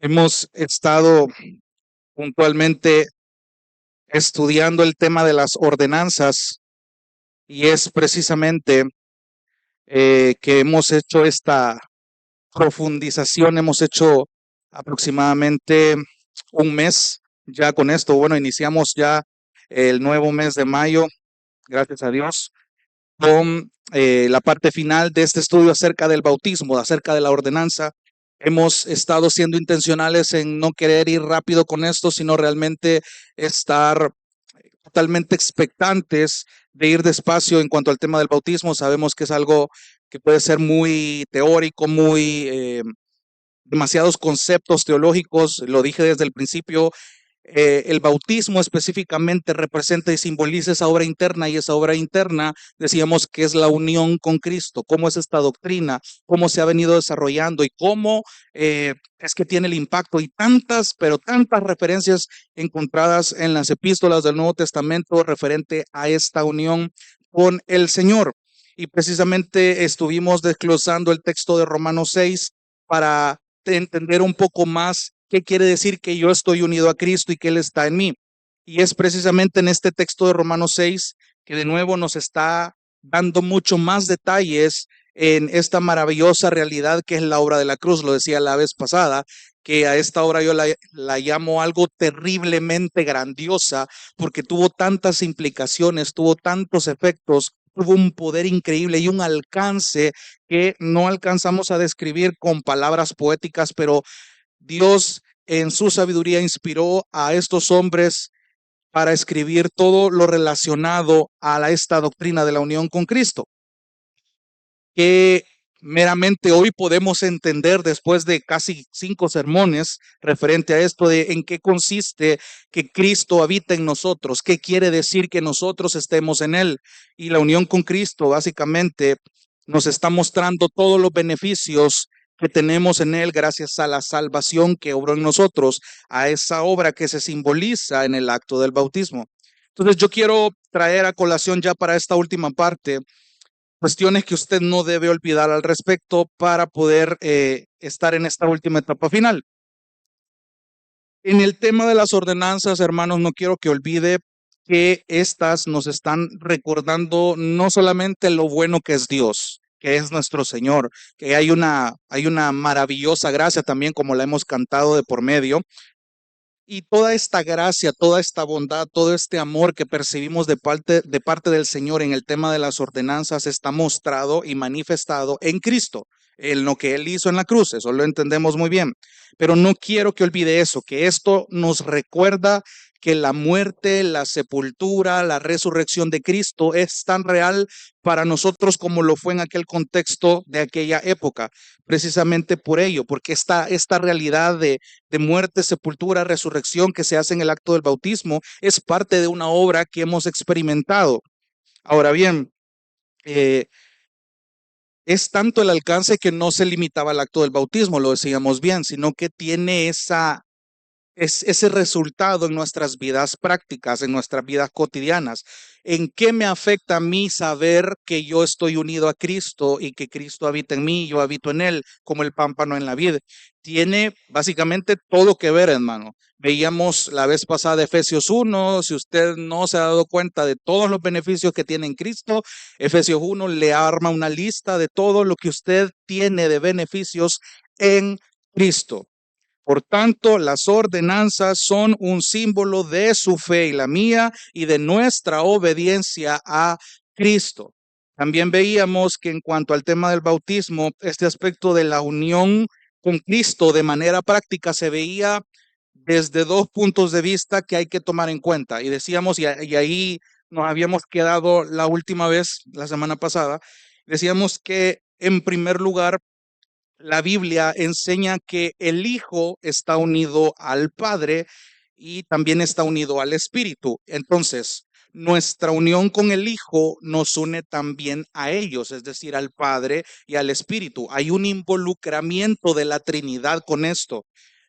Hemos estado puntualmente estudiando el tema de las ordenanzas y es precisamente que hemos hecho esta profundización, hemos hecho aproximadamente un mes ya con esto. Bueno, iniciamos ya el nuevo mes de mayo, gracias a Dios, con la parte final de este estudio acerca del bautismo, acerca de la ordenanza. Hemos estado siendo intencionales en no querer ir rápido con esto, sino realmente estar totalmente expectantes de ir despacio en cuanto al tema del bautismo. Sabemos que es algo que puede ser muy teórico, muy demasiados conceptos teológicos. Lo dije desde el principio. El bautismo específicamente representa y simboliza esa obra interna, y esa obra interna decíamos que es la unión con Cristo. Cómo es esta doctrina, cómo se ha venido desarrollando y cómo es que tiene el impacto, y tantas, pero tantas referencias encontradas en las epístolas del Nuevo Testamento referente a esta unión con el Señor. Y precisamente estuvimos desglosando el texto de Romanos 6 para entender un poco más qué quiere decir que yo estoy unido a Cristo y que Él está en mí. Y es precisamente en este texto de Romanos 6 que de nuevo nos está dando mucho más detalles en esta maravillosa realidad que es la obra de la cruz. Lo decía la vez pasada, que a esta obra yo la llamo algo terriblemente grandiosa, porque tuvo tantas implicaciones, tuvo tantos efectos, tuvo un poder increíble y un alcance que no alcanzamos a describir con palabras poéticas, pero Dios en su sabiduría inspiró a estos hombres para escribir todo lo relacionado a esta doctrina de la unión con Cristo, que meramente hoy podemos entender después de casi 5 sermones referente a esto de en qué consiste que Cristo habita en nosotros, qué quiere decir que nosotros estemos en Él. Y la unión con Cristo básicamente nos está mostrando todos los beneficios que tenemos en Él gracias a la salvación que obró en nosotros, a esa obra que se simboliza en el acto del bautismo. Entonces yo quiero traer a colación ya para esta última parte cuestiones que usted no debe olvidar al respecto para poder estar en esta última etapa final. En el tema de las ordenanzas, hermanos, no quiero que olvide que estas nos están recordando no solamente lo bueno que es Dios, que es nuestro Señor, que hay una maravillosa gracia también, como la hemos cantado de por medio, y toda esta gracia, toda esta bondad, todo este amor que percibimos de parte del Señor en el tema de las ordenanzas está mostrado y manifestado en Cristo, en lo que Él hizo en la cruz. Eso lo entendemos muy bien. Pero no quiero que olvide eso, que esto nos recuerda que la muerte, la sepultura, la resurrección de Cristo es tan real para nosotros como lo fue en aquel contexto de aquella época. Precisamente por ello, porque esta realidad de muerte, sepultura, resurrección que se hace en el acto del bautismo es parte de una obra que hemos experimentado. Ahora bien, eh, es tanto el alcance que no se limitaba al acto del bautismo, lo decíamos bien, sino que tiene ese resultado en nuestras vidas prácticas, en nuestras vidas cotidianas. ¿En qué me afecta a mí saber que yo estoy unido a Cristo y que Cristo habita en mí, yo habito en Él, como el pámpano en la vid? Tiene básicamente todo que ver, hermano. Veíamos la vez pasada Efesios 1, si usted no se ha dado cuenta de todos los beneficios que tiene en Cristo, Efesios 1 le arma una lista de todo lo que usted tiene de beneficios en Cristo. Por tanto, las ordenanzas son un símbolo de su fe y la mía y de nuestra obediencia a Cristo. También veíamos que en cuanto al tema del bautismo, este aspecto de la unión con Cristo de manera práctica se veía desde dos puntos de vista que hay que tomar en cuenta. Y decíamos, y ahí nos habíamos quedado la última vez, la semana pasada, decíamos que en primer lugar, la Biblia enseña que el Hijo está unido al Padre y también está unido al Espíritu. Entonces, nuestra unión con el Hijo nos une también a ellos, es decir, al Padre y al Espíritu. Hay un involucramiento de la Trinidad con esto.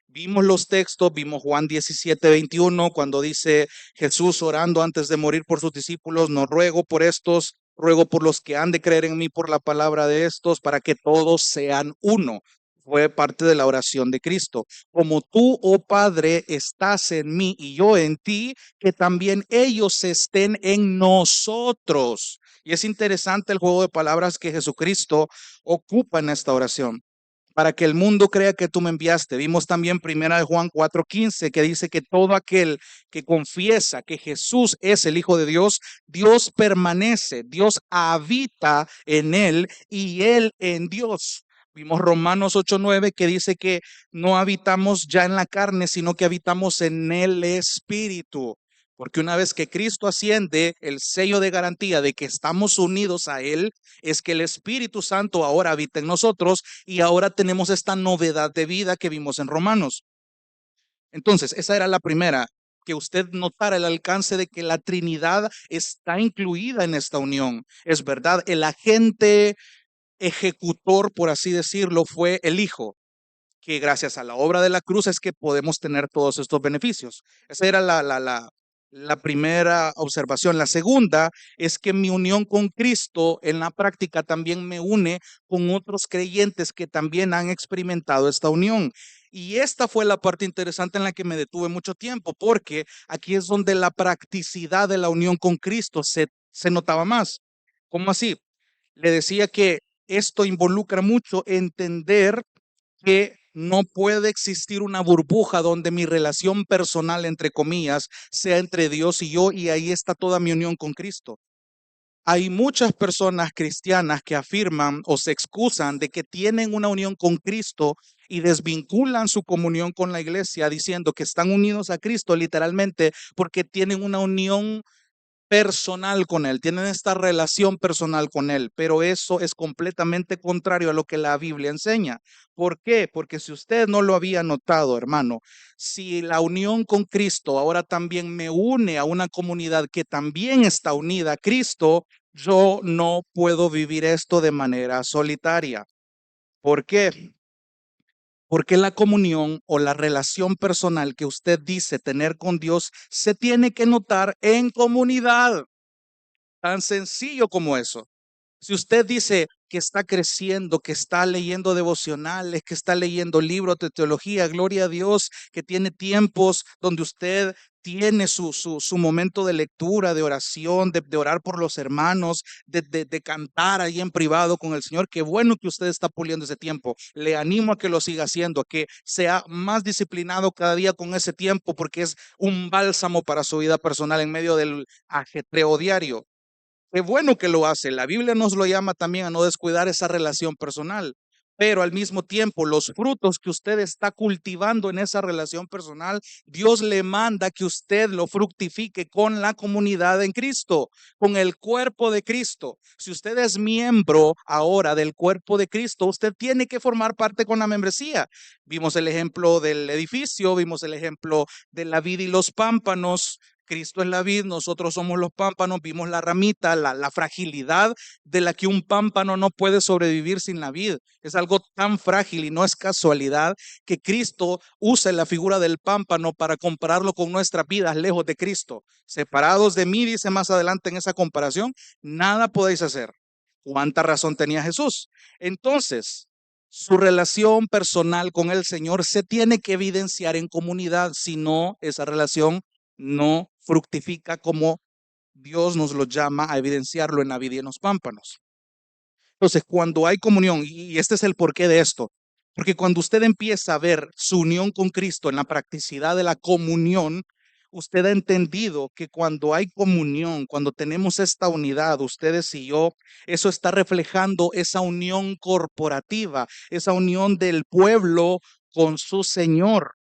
Vimos los textos, vimos Juan 17:21, cuando dice Jesús orando antes de morir por sus discípulos: no ruego por estos, ruego por los que han de creer en mí por la palabra de estos, para que todos sean uno. Fue parte de la oración de Cristo. Como tú, oh Padre, estás en mí y yo en ti, que también ellos estén en nosotros. Y es interesante el juego de palabras que Jesucristo ocupa en esta oración. Para que el mundo crea que tú me enviaste. Vimos también primera de Juan 4:15 que dice que todo aquel que confiesa que Jesús es el Hijo de Dios, Dios permanece, Dios habita en él y él en Dios. Vimos Romanos 8:9 que dice que no habitamos ya en la carne, sino que habitamos en el Espíritu. Porque una vez que Cristo asciende, el sello de garantía de que estamos unidos a Él es que el Espíritu Santo ahora habita en nosotros y ahora tenemos esta novedad de vida que vimos en Romanos. Entonces, esa era la primera, que usted notara el alcance de que la Trinidad está incluida en esta unión. Es verdad, el agente ejecutor, por así decirlo, fue el Hijo, que gracias a la obra de la cruz es que podemos tener todos estos beneficios. Esa era la primera observación. La segunda es que mi unión con Cristo en la práctica también me une con otros creyentes que también han experimentado esta unión. Y esta fue la parte interesante en la que me detuve mucho tiempo, porque aquí es donde la practicidad de la unión con Cristo se notaba más. ¿Cómo así? Le decía que esto involucra mucho entender que no puede existir una burbuja donde mi relación personal, entre comillas, sea entre Dios y yo, y ahí está toda mi unión con Cristo. Hay muchas personas cristianas que afirman o se excusan de que tienen una unión con Cristo y desvinculan su comunión con la iglesia diciendo que están unidos a Cristo literalmente porque tienen una unión personal con Él, tienen esta relación personal con Él, pero eso es completamente contrario a lo que la Biblia enseña. ¿Por qué? Porque si usted no lo había notado, hermano, si la unión con Cristo ahora también me une a una comunidad que también está unida a Cristo, yo no puedo vivir esto de manera solitaria. ¿Por qué? Porque la comunión o la relación personal que usted dice tener con Dios se tiene que notar en comunidad. Tan sencillo como eso. Si usted dice que está creciendo, que está leyendo devocionales, que está leyendo libros de teología, gloria a Dios, que tiene tiempos donde usted tiene su momento de lectura, de oración, de orar por los hermanos, de cantar ahí en privado con el Señor. Qué bueno que usted está puliendo ese tiempo. Le animo a que lo siga haciendo, a que sea más disciplinado cada día con ese tiempo, porque es un bálsamo para su vida personal en medio del ajetreo diario. Qué bueno que lo hace. La Biblia nos lo llama también a no descuidar esa relación personal, pero al mismo tiempo los frutos que usted está cultivando en esa relación personal, Dios le manda que usted lo fructifique con la comunidad en Cristo, con el cuerpo de Cristo. Si usted es miembro ahora del cuerpo de Cristo, usted tiene que formar parte con la membresía. Vimos el ejemplo del edificio, vimos el ejemplo de la vid y los pámpanos. Cristo es la vid, nosotros somos los pámpanos, vimos la ramita, la fragilidad de la que un pámpano no puede sobrevivir sin la vid. Es algo tan frágil y no es casualidad que Cristo use la figura del pámpano para compararlo con nuestras vidas lejos de Cristo. Separados de mí, dice más adelante en esa comparación, nada podéis hacer. ¿Cuánta razón tenía Jesús? Entonces, su relación personal con el Señor se tiene que evidenciar en comunidad, si no, esa relación no fructifica como Dios nos lo llama a evidenciarlo en la vid y en los pámpanos. Entonces, cuando hay comunión, y este es el porqué de esto, porque cuando usted empieza a ver su unión con Cristo en la practicidad de la comunión, usted ha entendido que cuando hay comunión, cuando tenemos esta unidad, ustedes y yo, eso está reflejando esa unión corporativa, esa unión del pueblo con su Señor.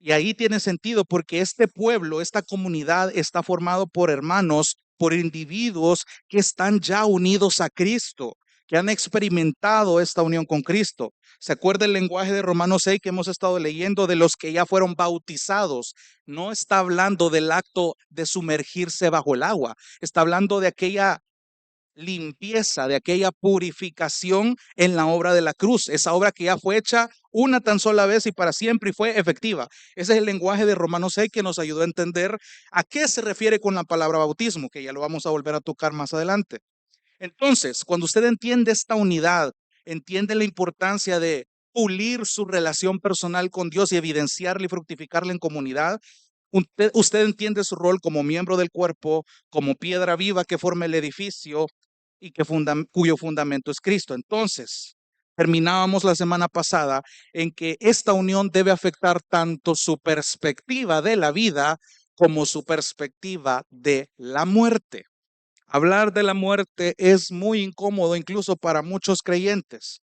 Y ahí tiene sentido porque este pueblo, esta comunidad está formado por hermanos, por individuos que están ya unidos a Cristo, que han experimentado esta unión con Cristo. ¿Se acuerda el lenguaje de Romanos 6 que hemos estado leyendo de los que ya fueron bautizados? No está hablando del acto de sumergirse bajo el agua, está hablando de aquella limpieza, de aquella purificación en la obra de la cruz, esa obra que ya fue hecha una tan sola vez y para siempre y fue efectiva. Ese es el lenguaje de Romanos 6 que nos ayudó a entender a qué se refiere con la palabra bautismo, que ya lo vamos a volver a tocar más adelante. Entonces, cuando usted entiende esta unidad, entiende la importancia de pulir su relación personal con Dios y evidenciarla y fructificarla en comunidad. Usted entiende su rol como miembro del cuerpo, como piedra viva que forma el edificio y cuyo fundamento es Cristo. Entonces, terminábamos la semana pasada en que esta unión debe afectar tanto su perspectiva de la vida como su perspectiva de la muerte. Hablar de la muerte es muy incómodo incluso para muchos creyentes.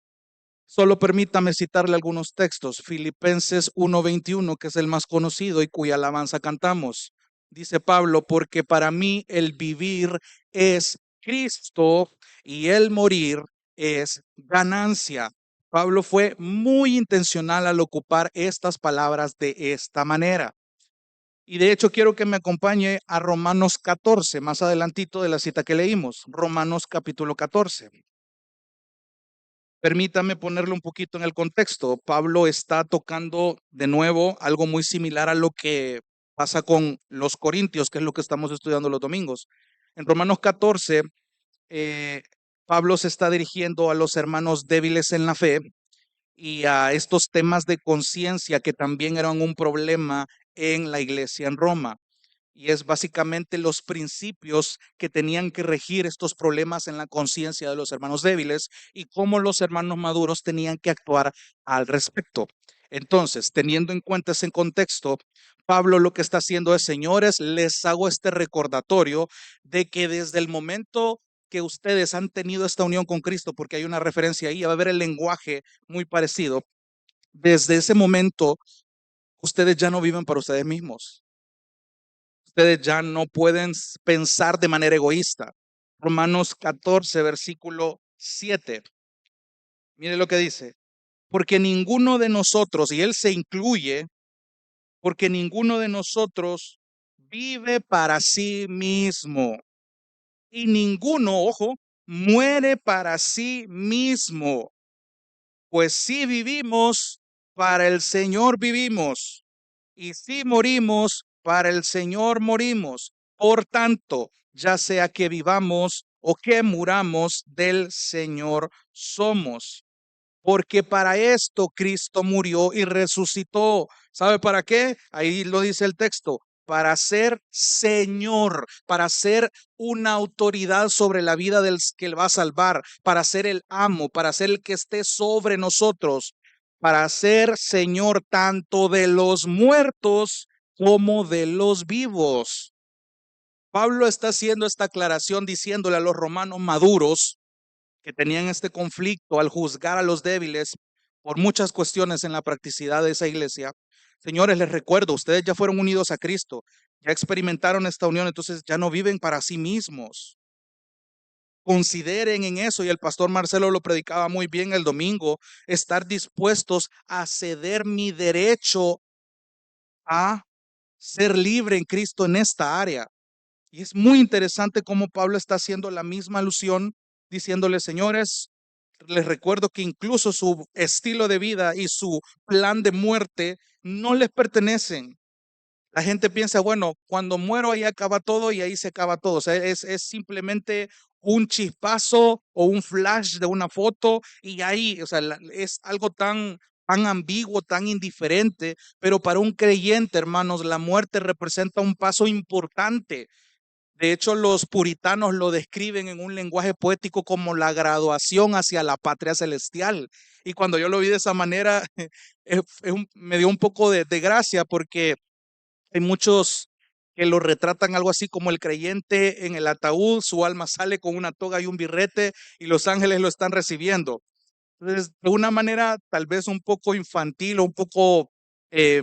Solo permítame citarle algunos textos. Filipenses 1:21, que es el más conocido y cuya alabanza cantamos. Dice Pablo, porque para mí el vivir es Cristo y el morir es ganancia. Pablo fue muy intencional al ocupar estas palabras de esta manera. Y de hecho quiero que me acompañe a Romanos 14, más adelantito de la cita que leímos. Romanos capítulo 14. Permítame ponerlo un poquito en el contexto. Pablo está tocando de nuevo algo muy similar a lo que pasa con los corintios, que es lo que estamos estudiando los domingos. En Romanos 14, Pablo se está dirigiendo a los hermanos débiles en la fe y a estos temas de conciencia que también eran un problema en la iglesia en Roma. Y es básicamente los principios que tenían que regir estos problemas en la conciencia de los hermanos débiles y cómo los hermanos maduros tenían que actuar al respecto. Entonces, teniendo en cuenta ese contexto, Pablo lo que está haciendo es, señores, les hago este recordatorio de que desde el momento que ustedes han tenido esta unión con Cristo, porque hay una referencia ahí, va a ver el lenguaje muy parecido, desde ese momento ustedes ya no viven para ustedes mismos. Ustedes ya no pueden pensar de manera egoísta. Romanos 14, versículo 7. Mire lo que dice. Porque ninguno de nosotros, y él se incluye, porque ninguno de nosotros vive para sí mismo. Y ninguno, ojo, muere para sí mismo. Pues si vivimos, para el Señor vivimos. Y si morimos, para el Señor morimos. Por tanto, ya sea que vivamos o que muramos, del Señor somos. Porque para esto Cristo murió y resucitó. ¿Sabe para qué? Ahí lo dice el texto. Para ser Señor, para ser una autoridad sobre la vida del que Él va a salvar, para ser el amo, para ser el que esté sobre nosotros, para ser Señor tanto de los muertos como de los vivos. Pablo está haciendo esta aclaración diciéndole a los romanos maduros que tenían este conflicto al juzgar a los débiles por muchas cuestiones en la practicidad de esa iglesia. Señores, les recuerdo, ustedes ya fueron unidos a Cristo, ya experimentaron esta unión, entonces ya no viven para sí mismos. Consideren en eso, y el pastor Marcelo lo predicaba muy bien el domingo, estar dispuestos a ceder mi derecho a ser libre en Cristo en esta área. Y es muy interesante cómo Pablo está haciendo la misma alusión, diciéndole, señores, les recuerdo que incluso su estilo de vida y su plan de muerte no les pertenecen. La gente piensa, bueno, cuando muero ahí acaba todo y ahí se acaba todo. O sea, es simplemente un chispazo o un flash de una foto y ahí, o sea, es algo tan ambiguo, tan indiferente, pero para un creyente, hermanos, la muerte representa un paso importante. De hecho, los puritanos lo describen en un lenguaje poético como la graduación hacia la patria celestial. Y cuando yo lo vi de esa manera, me dio un poco de gracia porque hay muchos que lo retratan algo así como el creyente en el ataúd, su alma sale con una toga y un birrete y los ángeles lo están recibiendo. Entonces, de una manera tal vez un poco infantil o un poco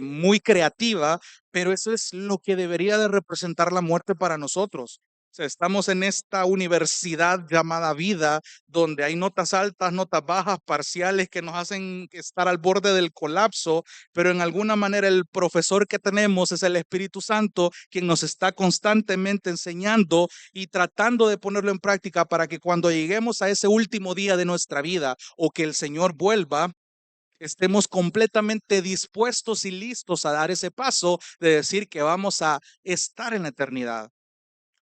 muy creativa, pero eso es lo que debería de representar la muerte para nosotros. O sea, estamos en esta universidad llamada vida, donde hay notas altas, notas bajas, parciales que nos hacen estar al borde del colapso, pero en alguna manera el profesor que tenemos es el Espíritu Santo, quien nos está constantemente enseñando y tratando de ponerlo en práctica para que cuando lleguemos a ese último día de nuestra vida o que el Señor vuelva, estemos completamente dispuestos y listos a dar ese paso de decir que vamos a estar en la eternidad.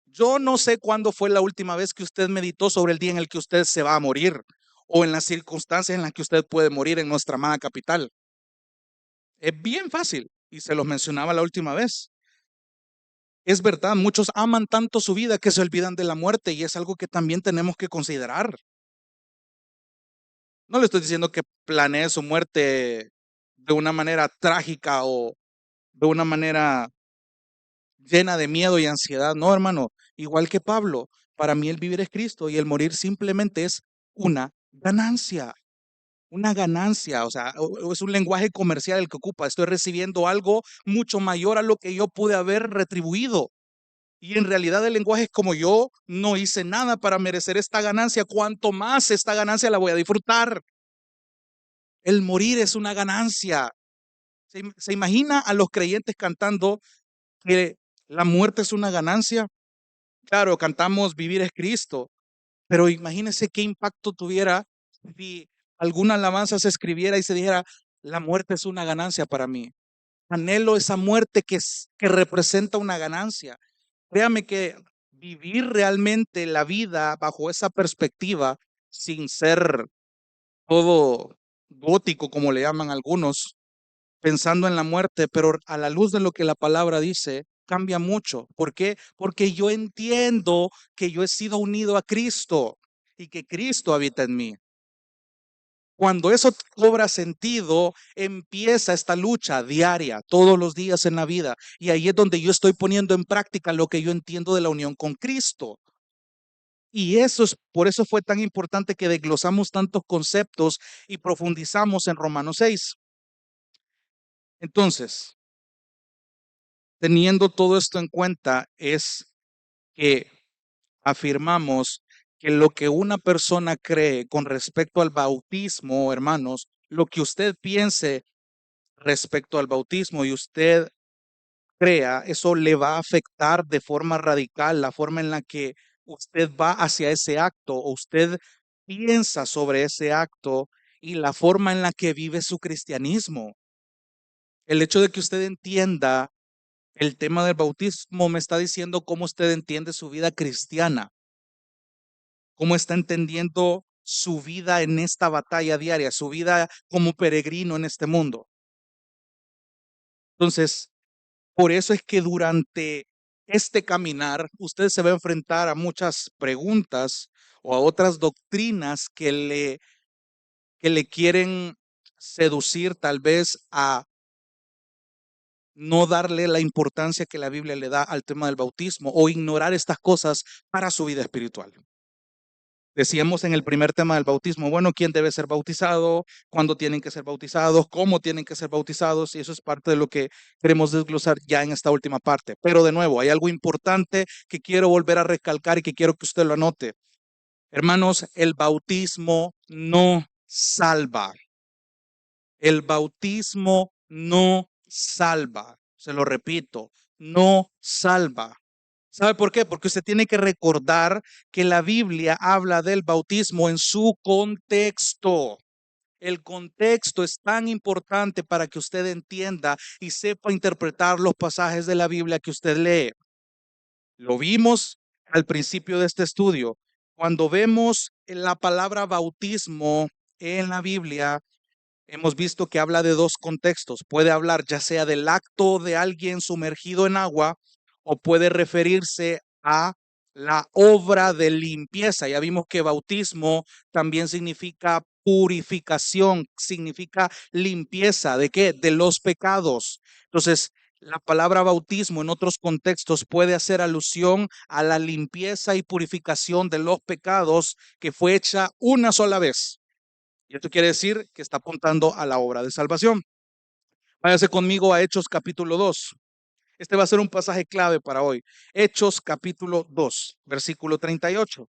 Yo no sé cuándo fue la última vez que usted meditó sobre el día en el que usted se va a morir o en las circunstancias en las que usted puede morir en nuestra amada capital. Es bien fácil, y se los mencionaba la última vez. Es verdad, muchos aman tanto su vida que se olvidan de la muerte y es algo que también tenemos que considerar. No le estoy diciendo que planee su muerte de una manera trágica o de una manera llena de miedo y ansiedad. No, hermano, igual que Pablo, para mí el vivir es Cristo y el morir simplemente es una ganancia. Una ganancia, o sea, es un lenguaje comercial el que ocupa. Estoy recibiendo algo mucho mayor a lo que yo pude haber retribuido. Y en realidad el lenguaje es como yo no hice nada para merecer esta ganancia, cuanto más esta ganancia la voy a disfrutar. El morir es una ganancia. ¿Se imagina a los creyentes cantando que la muerte es una ganancia? Claro, cantamos Vivir es Cristo, pero imagínese qué impacto tuviera si alguna alabanza se escribiera y se dijera, la muerte es una ganancia para mí. Anhelo esa muerte que representa una ganancia. Créame que vivir realmente la vida bajo esa perspectiva, sin ser todo gótico, como le llaman algunos, pensando en la muerte, pero a la luz de lo que la palabra dice, cambia mucho. ¿Por qué? Porque yo entiendo que yo he sido unido a Cristo y que Cristo habita en mí. Cuando eso cobra sentido, empieza esta lucha diaria, todos los días en la vida. Y ahí es donde yo estoy poniendo en práctica lo que yo entiendo de la unión con Cristo. Y por eso fue tan importante que desglosamos tantos conceptos y profundizamos en Romanos 6. Entonces, teniendo todo esto en cuenta, es que afirmamos que lo que una persona cree con respecto al bautismo, hermanos, lo que usted piense respecto al bautismo y usted crea, eso le va a afectar de forma radical la forma en la que usted va hacia ese acto o usted piensa sobre ese acto y la forma en la que vive su cristianismo. El hecho de que usted entienda el tema del bautismo me está diciendo cómo usted entiende su vida cristiana, cómo está entendiendo su vida en esta batalla diaria, su vida como peregrino en este mundo. Entonces, por eso es que durante este caminar usted se va a enfrentar a muchas preguntas o a otras doctrinas que le quieren seducir tal vez a no darle la importancia que la Biblia le da al tema del bautismo o ignorar estas cosas para su vida espiritual. Decíamos en el primer tema del bautismo, bueno, ¿quién debe ser bautizado? ¿Cuándo tienen que ser bautizados? ¿Cómo tienen que ser bautizados? Y eso es parte de lo que queremos desglosar ya en esta última parte. Pero de nuevo, hay algo importante que quiero volver a recalcar y que quiero que usted lo anote. Hermanos, el bautismo no salva. El bautismo no salva. Se lo repito, no salva. ¿Sabe por qué? Porque usted tiene que recordar que la Biblia habla del bautismo en su contexto. El contexto es tan importante para que usted entienda y sepa interpretar los pasajes de la Biblia que usted lee. Lo vimos al principio de este estudio. Cuando vemos la palabra bautismo en la Biblia, hemos visto que habla de dos contextos. Puede hablar ya sea del acto de alguien sumergido en agua o puede referirse a la obra de limpieza. Ya vimos que bautismo también significa purificación, significa limpieza. ¿De qué? De los pecados. Entonces, la palabra bautismo en otros contextos puede hacer alusión a la limpieza y purificación de los pecados que fue hecha una sola vez. Y esto quiere decir que está apuntando a la obra de salvación. Váyase conmigo a Hechos capítulo 2. Este va a ser un pasaje clave para hoy. Hechos capítulo 2, versículo 38.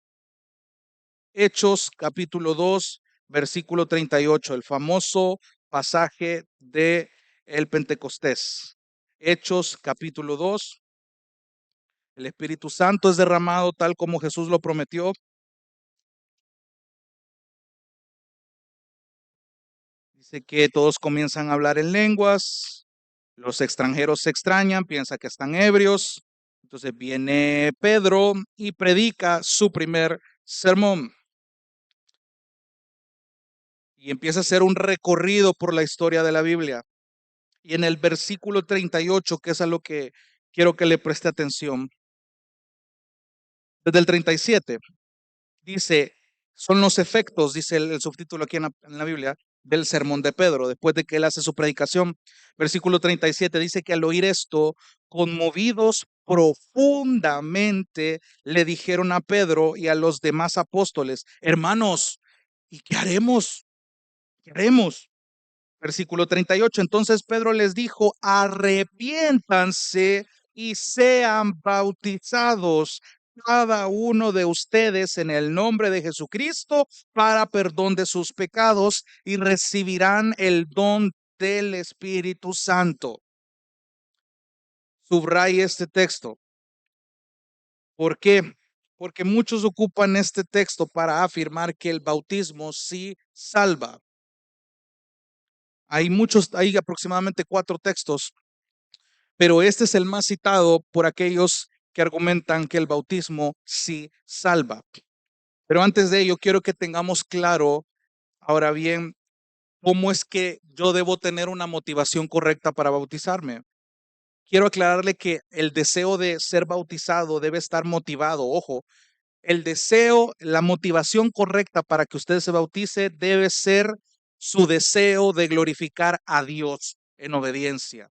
Hechos capítulo 2, versículo 38, el famoso pasaje de el Pentecostés. Hechos capítulo 2, el Espíritu Santo es derramado tal como Jesús lo prometió. Dice que todos comienzan a hablar en lenguas, los extranjeros se extrañan, piensan que están ebrios. Entonces viene Pedro y predica su primer sermón. y empieza a hacer un recorrido por la historia de la Biblia. Y en el versículo 38, que es a lo que quiero que le preste atención, desde el 37, dice, son los efectos, dice el subtítulo aquí en la Biblia, del sermón de Pedro, después de que él hace su predicación. Versículo 37 dice que al oír esto, conmovidos profundamente, le dijeron a Pedro y a los demás apóstoles, hermanos, ¿y qué haremos? ¿Qué haremos? Versículo 38. Entonces Pedro les dijo, arrepiéntanse y sean bautizados cada uno de ustedes en el nombre de Jesucristo para perdón de sus pecados y recibirán el don del Espíritu Santo. Subraye este texto. ¿Por qué? Porque muchos ocupan este texto para afirmar que el bautismo sí salva. Hay aproximadamente 4 textos, pero este es el más citado por aquellos que argumentan que el bautismo sí salva. Pero antes de ello, quiero que tengamos claro, ahora bien, cómo es que yo debo tener una motivación correcta para bautizarme. Quiero aclararle que el deseo de ser bautizado debe estar motivado. Ojo, el deseo, la motivación correcta para que usted se bautice debe ser su deseo de glorificar a Dios en obediencia.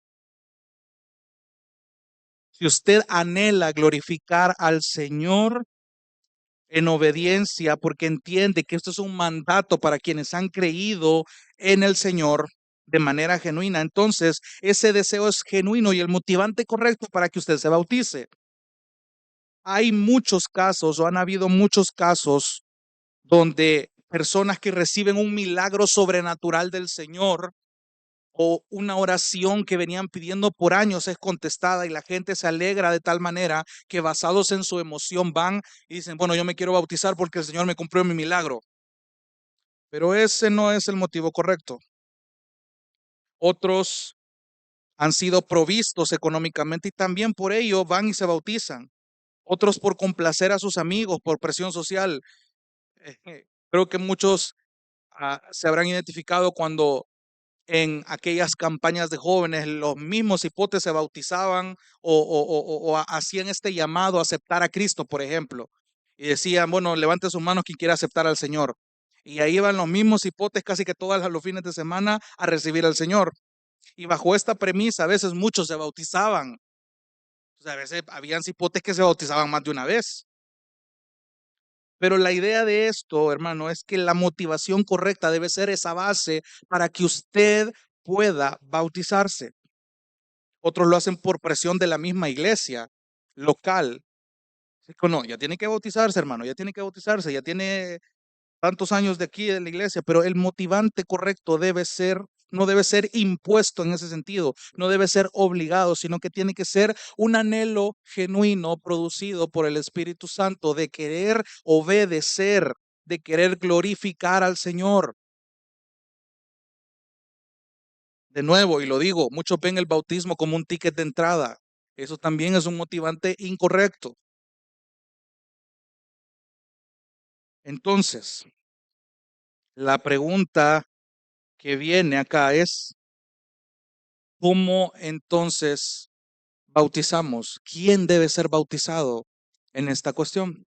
Si usted anhela glorificar al Señor en obediencia, porque entiende que esto es un mandato para quienes han creído en el Señor de manera genuina, entonces ese deseo es genuino y el motivante correcto para que usted se bautice. Hay muchos casos, o han habido muchos casos, donde personas que reciben un milagro sobrenatural del Señor o una oración que venían pidiendo por años es contestada y la gente se alegra de tal manera que basados en su emoción van y dicen, bueno, yo me quiero bautizar porque el Señor me cumplió mi milagro. Pero ese no es el motivo correcto. Otros han sido provistos económicamente y también por ello van y se bautizan. Otros por complacer a sus amigos, por presión social. Creo que muchos se habrán identificado cuando en aquellas campañas de jóvenes, los mismos hipotes se bautizaban o hacían este llamado a aceptar a Cristo, por ejemplo, y decían, bueno, levante sus manos quien quiera aceptar al Señor. Y ahí iban los mismos hipotes casi que todos los fines de semana a recibir al Señor. Y bajo esta premisa, a veces muchos se bautizaban. O sea, a veces habían hipotes que se bautizaban más de una vez. Pero la idea de esto, hermano, es que la motivación correcta debe ser esa base para que usted pueda bautizarse. Otros lo hacen por presión de la misma iglesia local. No, ya tiene que bautizarse, hermano, ya tiene que bautizarse, ya tiene tantos años de aquí de la iglesia, pero el motivante correcto no debe ser impuesto en ese sentido, no debe ser obligado, sino que tiene que ser un anhelo genuino producido por el Espíritu Santo de querer obedecer, de querer glorificar al Señor. De nuevo, y lo digo, muchos ven el bautismo como un ticket de entrada. Eso también es un motivante incorrecto. Entonces, la pregunta que viene acá es, ¿cómo entonces bautizamos? ¿Quién debe ser bautizado en esta cuestión?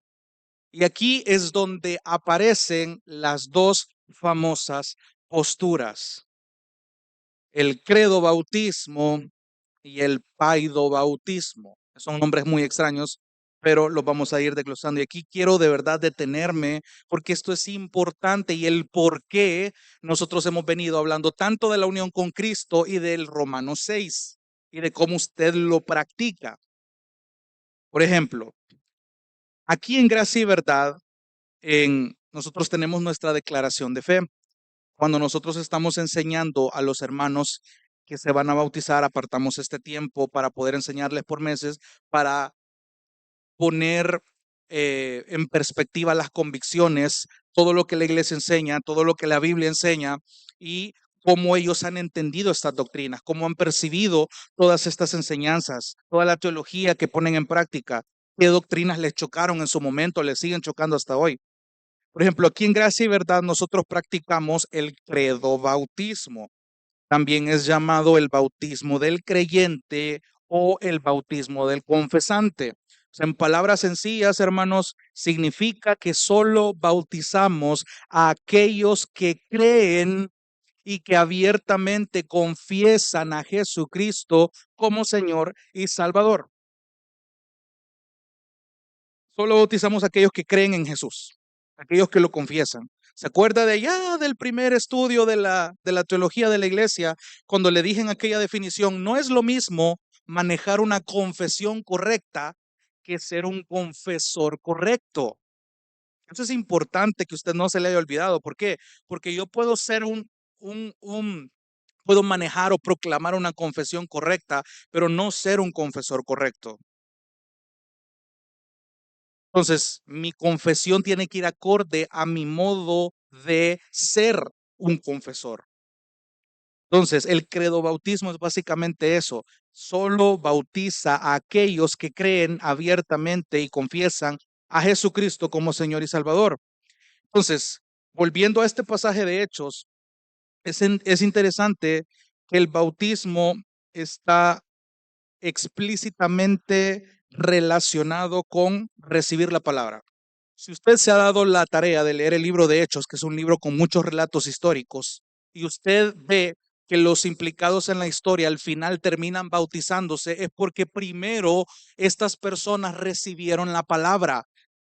Y aquí es donde aparecen las dos famosas posturas, el credo bautismo y el paido bautismo. Son nombres muy extraños, pero los vamos a ir desglosando. Y aquí quiero de verdad detenerme porque esto es importante y el por qué nosotros hemos venido hablando tanto de la unión con Cristo y del Romanos 6 y de cómo usted lo practica. Por ejemplo, aquí en Gracia y Verdad, nosotros tenemos nuestra declaración de fe. Cuando nosotros estamos enseñando a los hermanos que se van a bautizar, apartamos este tiempo para poder enseñarles por meses, para poner en perspectiva las convicciones, todo lo que la iglesia enseña, todo lo que la Biblia enseña y cómo ellos han entendido estas doctrinas, cómo han percibido todas estas enseñanzas, toda la teología que ponen en práctica, qué doctrinas les chocaron en su momento, les siguen chocando hasta hoy. Por ejemplo, aquí en Gracia y Verdad nosotros practicamos el credo bautismo. También es llamado el bautismo del creyente o el bautismo del confesante. O sea, en palabras sencillas, hermanos, significa que solo bautizamos a aquellos que creen y que abiertamente confiesan a Jesucristo como Señor y Salvador. Solo bautizamos a aquellos que creen en Jesús, aquellos que lo confiesan. ¿Se acuerda de allá del primer estudio de la teología de la iglesia, cuando le dije en aquella definición, no es lo mismo manejar una confesión correcta que ser un confesor correcto? Eso es importante que usted no se le haya olvidado. ¿Por qué? Porque yo puedo ser puedo manejar o proclamar una confesión correcta, pero no ser un confesor correcto. Entonces, mi confesión tiene que ir acorde a mi modo de ser un confesor. Entonces, el credo bautismo es básicamente eso. Solo bautiza a aquellos que creen abiertamente y confiesan a Jesucristo como Señor y Salvador. Entonces, volviendo a este pasaje de Hechos, es interesante que el bautismo está explícitamente relacionado con recibir la palabra. Si usted se ha dado la tarea de leer el libro de Hechos, que es un libro con muchos relatos históricos, y usted ve que los implicados en la historia al final terminan bautizándose, es porque primero estas personas recibieron la palabra,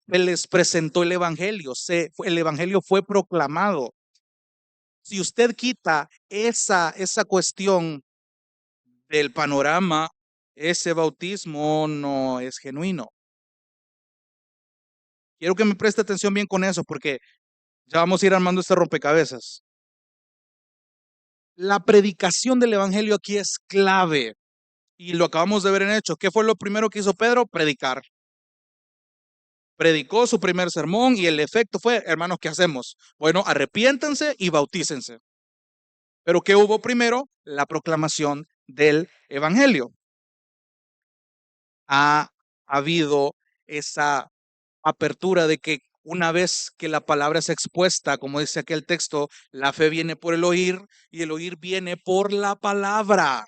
se les presentó el evangelio, el evangelio fue proclamado. Si usted quita esa cuestión del panorama, ese bautismo no es genuino. Quiero que me preste atención bien con eso, porque ya vamos a ir armando este rompecabezas. La predicación del evangelio aquí es clave y lo acabamos de ver en Hechos. ¿Qué fue lo primero que hizo Pedro? Predicar. Predicó su primer sermón y el efecto fue, hermanos, ¿qué hacemos? Bueno, arrepiéntanse y bautícense. Pero ¿qué hubo primero? La proclamación del evangelio. Ha habido esa apertura de que una vez que la palabra es expuesta, como dice aquel texto, la fe viene por el oír y el oír viene por la palabra.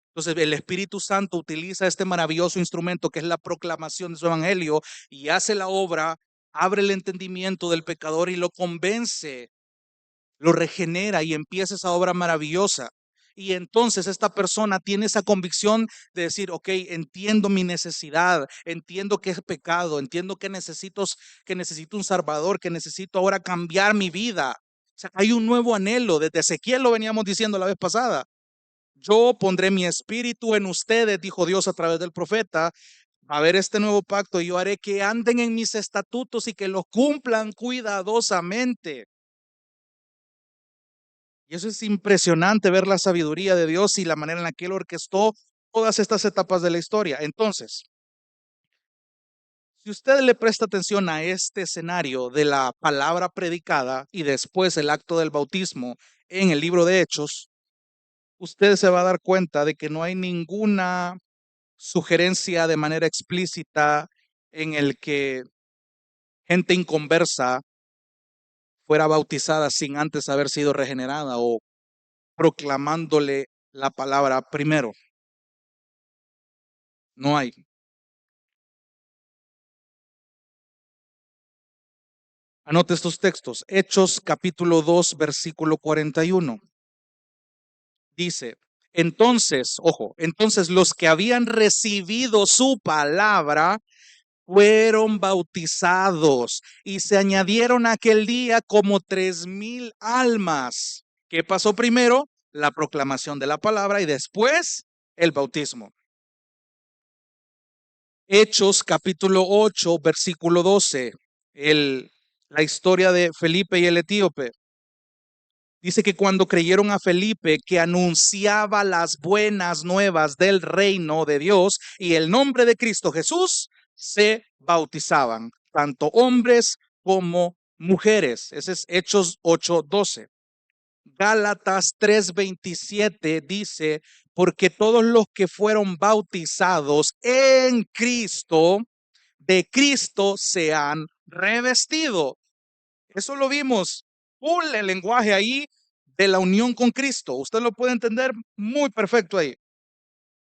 Entonces el Espíritu Santo utiliza este maravilloso instrumento que es la proclamación de su evangelio y hace la obra, abre el entendimiento del pecador y lo convence, lo regenera y empieza esa obra maravillosa. Y entonces esta persona tiene esa convicción de decir, ok, entiendo mi necesidad, entiendo que es pecado, entiendo que necesito un salvador, que necesito ahora cambiar mi vida. O sea, hay un nuevo anhelo, desde Ezequiel lo veníamos diciendo la vez pasada. Yo pondré mi espíritu en ustedes, dijo Dios a través del profeta. Va a haber este nuevo pacto y yo haré que anden en mis estatutos y que los cumplan cuidadosamente. Y eso es impresionante ver la sabiduría de Dios y la manera en la que Él orquestó todas estas etapas de la historia. Entonces, si usted le presta atención a este escenario de la palabra predicada y después el acto del bautismo en el libro de Hechos, usted se va a dar cuenta de que no hay ninguna sugerencia de manera explícita en el que gente inconversa fuera bautizada sin antes haber sido regenerada o proclamándole la palabra primero. No hay. Anote estos textos. Hechos capítulo 2, versículo 41. Dice, entonces, ojo, entonces los que habían recibido su palabra fueron bautizados y se añadieron aquel día como 3,000 almas. ¿Qué pasó primero? La proclamación de la palabra y después el bautismo. Hechos capítulo 8, versículo 12. La historia de Felipe y el etíope. Dice que cuando creyeron a Felipe que anunciaba las buenas nuevas del reino de Dios y el nombre de Cristo Jesús, se bautizaban, tanto hombres como mujeres. Ese es Hechos 8:12. Gálatas 3:27 dice, porque todos los que fueron bautizados en Cristo, de Cristo se han revestido. Eso lo vimos, full el lenguaje ahí de la unión con Cristo. Usted lo puede entender muy perfecto ahí.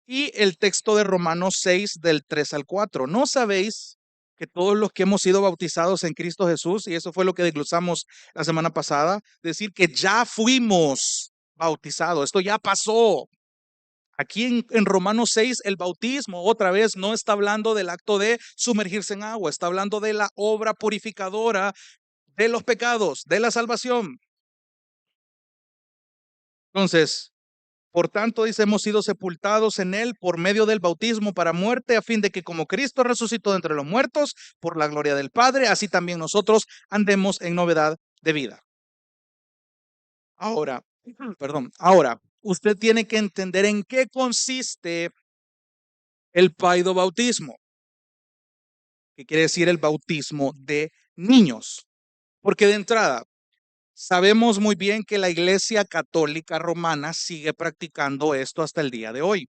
Y el texto de Romanos 6 del 3 al 4. ¿No sabéis que todos los que hemos sido bautizados en Cristo Jesús, y eso fue lo que desglosamos la semana pasada, decir que ya fuimos bautizados, esto ya pasó? Aquí en Romanos 6, el bautismo otra vez no está hablando del acto de sumergirse en agua, está hablando de la obra purificadora de los pecados, de la salvación. Entonces, por tanto, dice, hemos sido sepultados en él por medio del bautismo para muerte, a fin de que como Cristo resucitó de entre los muertos por la gloria del Padre, así también nosotros andemos en novedad de vida. Ahora, ahora, usted tiene que entender en qué consiste el paidobautismo, que quiere decir el bautismo de niños. Porque de entrada, sabemos muy bien que la Iglesia Católica Romana sigue practicando esto hasta el día de hoy.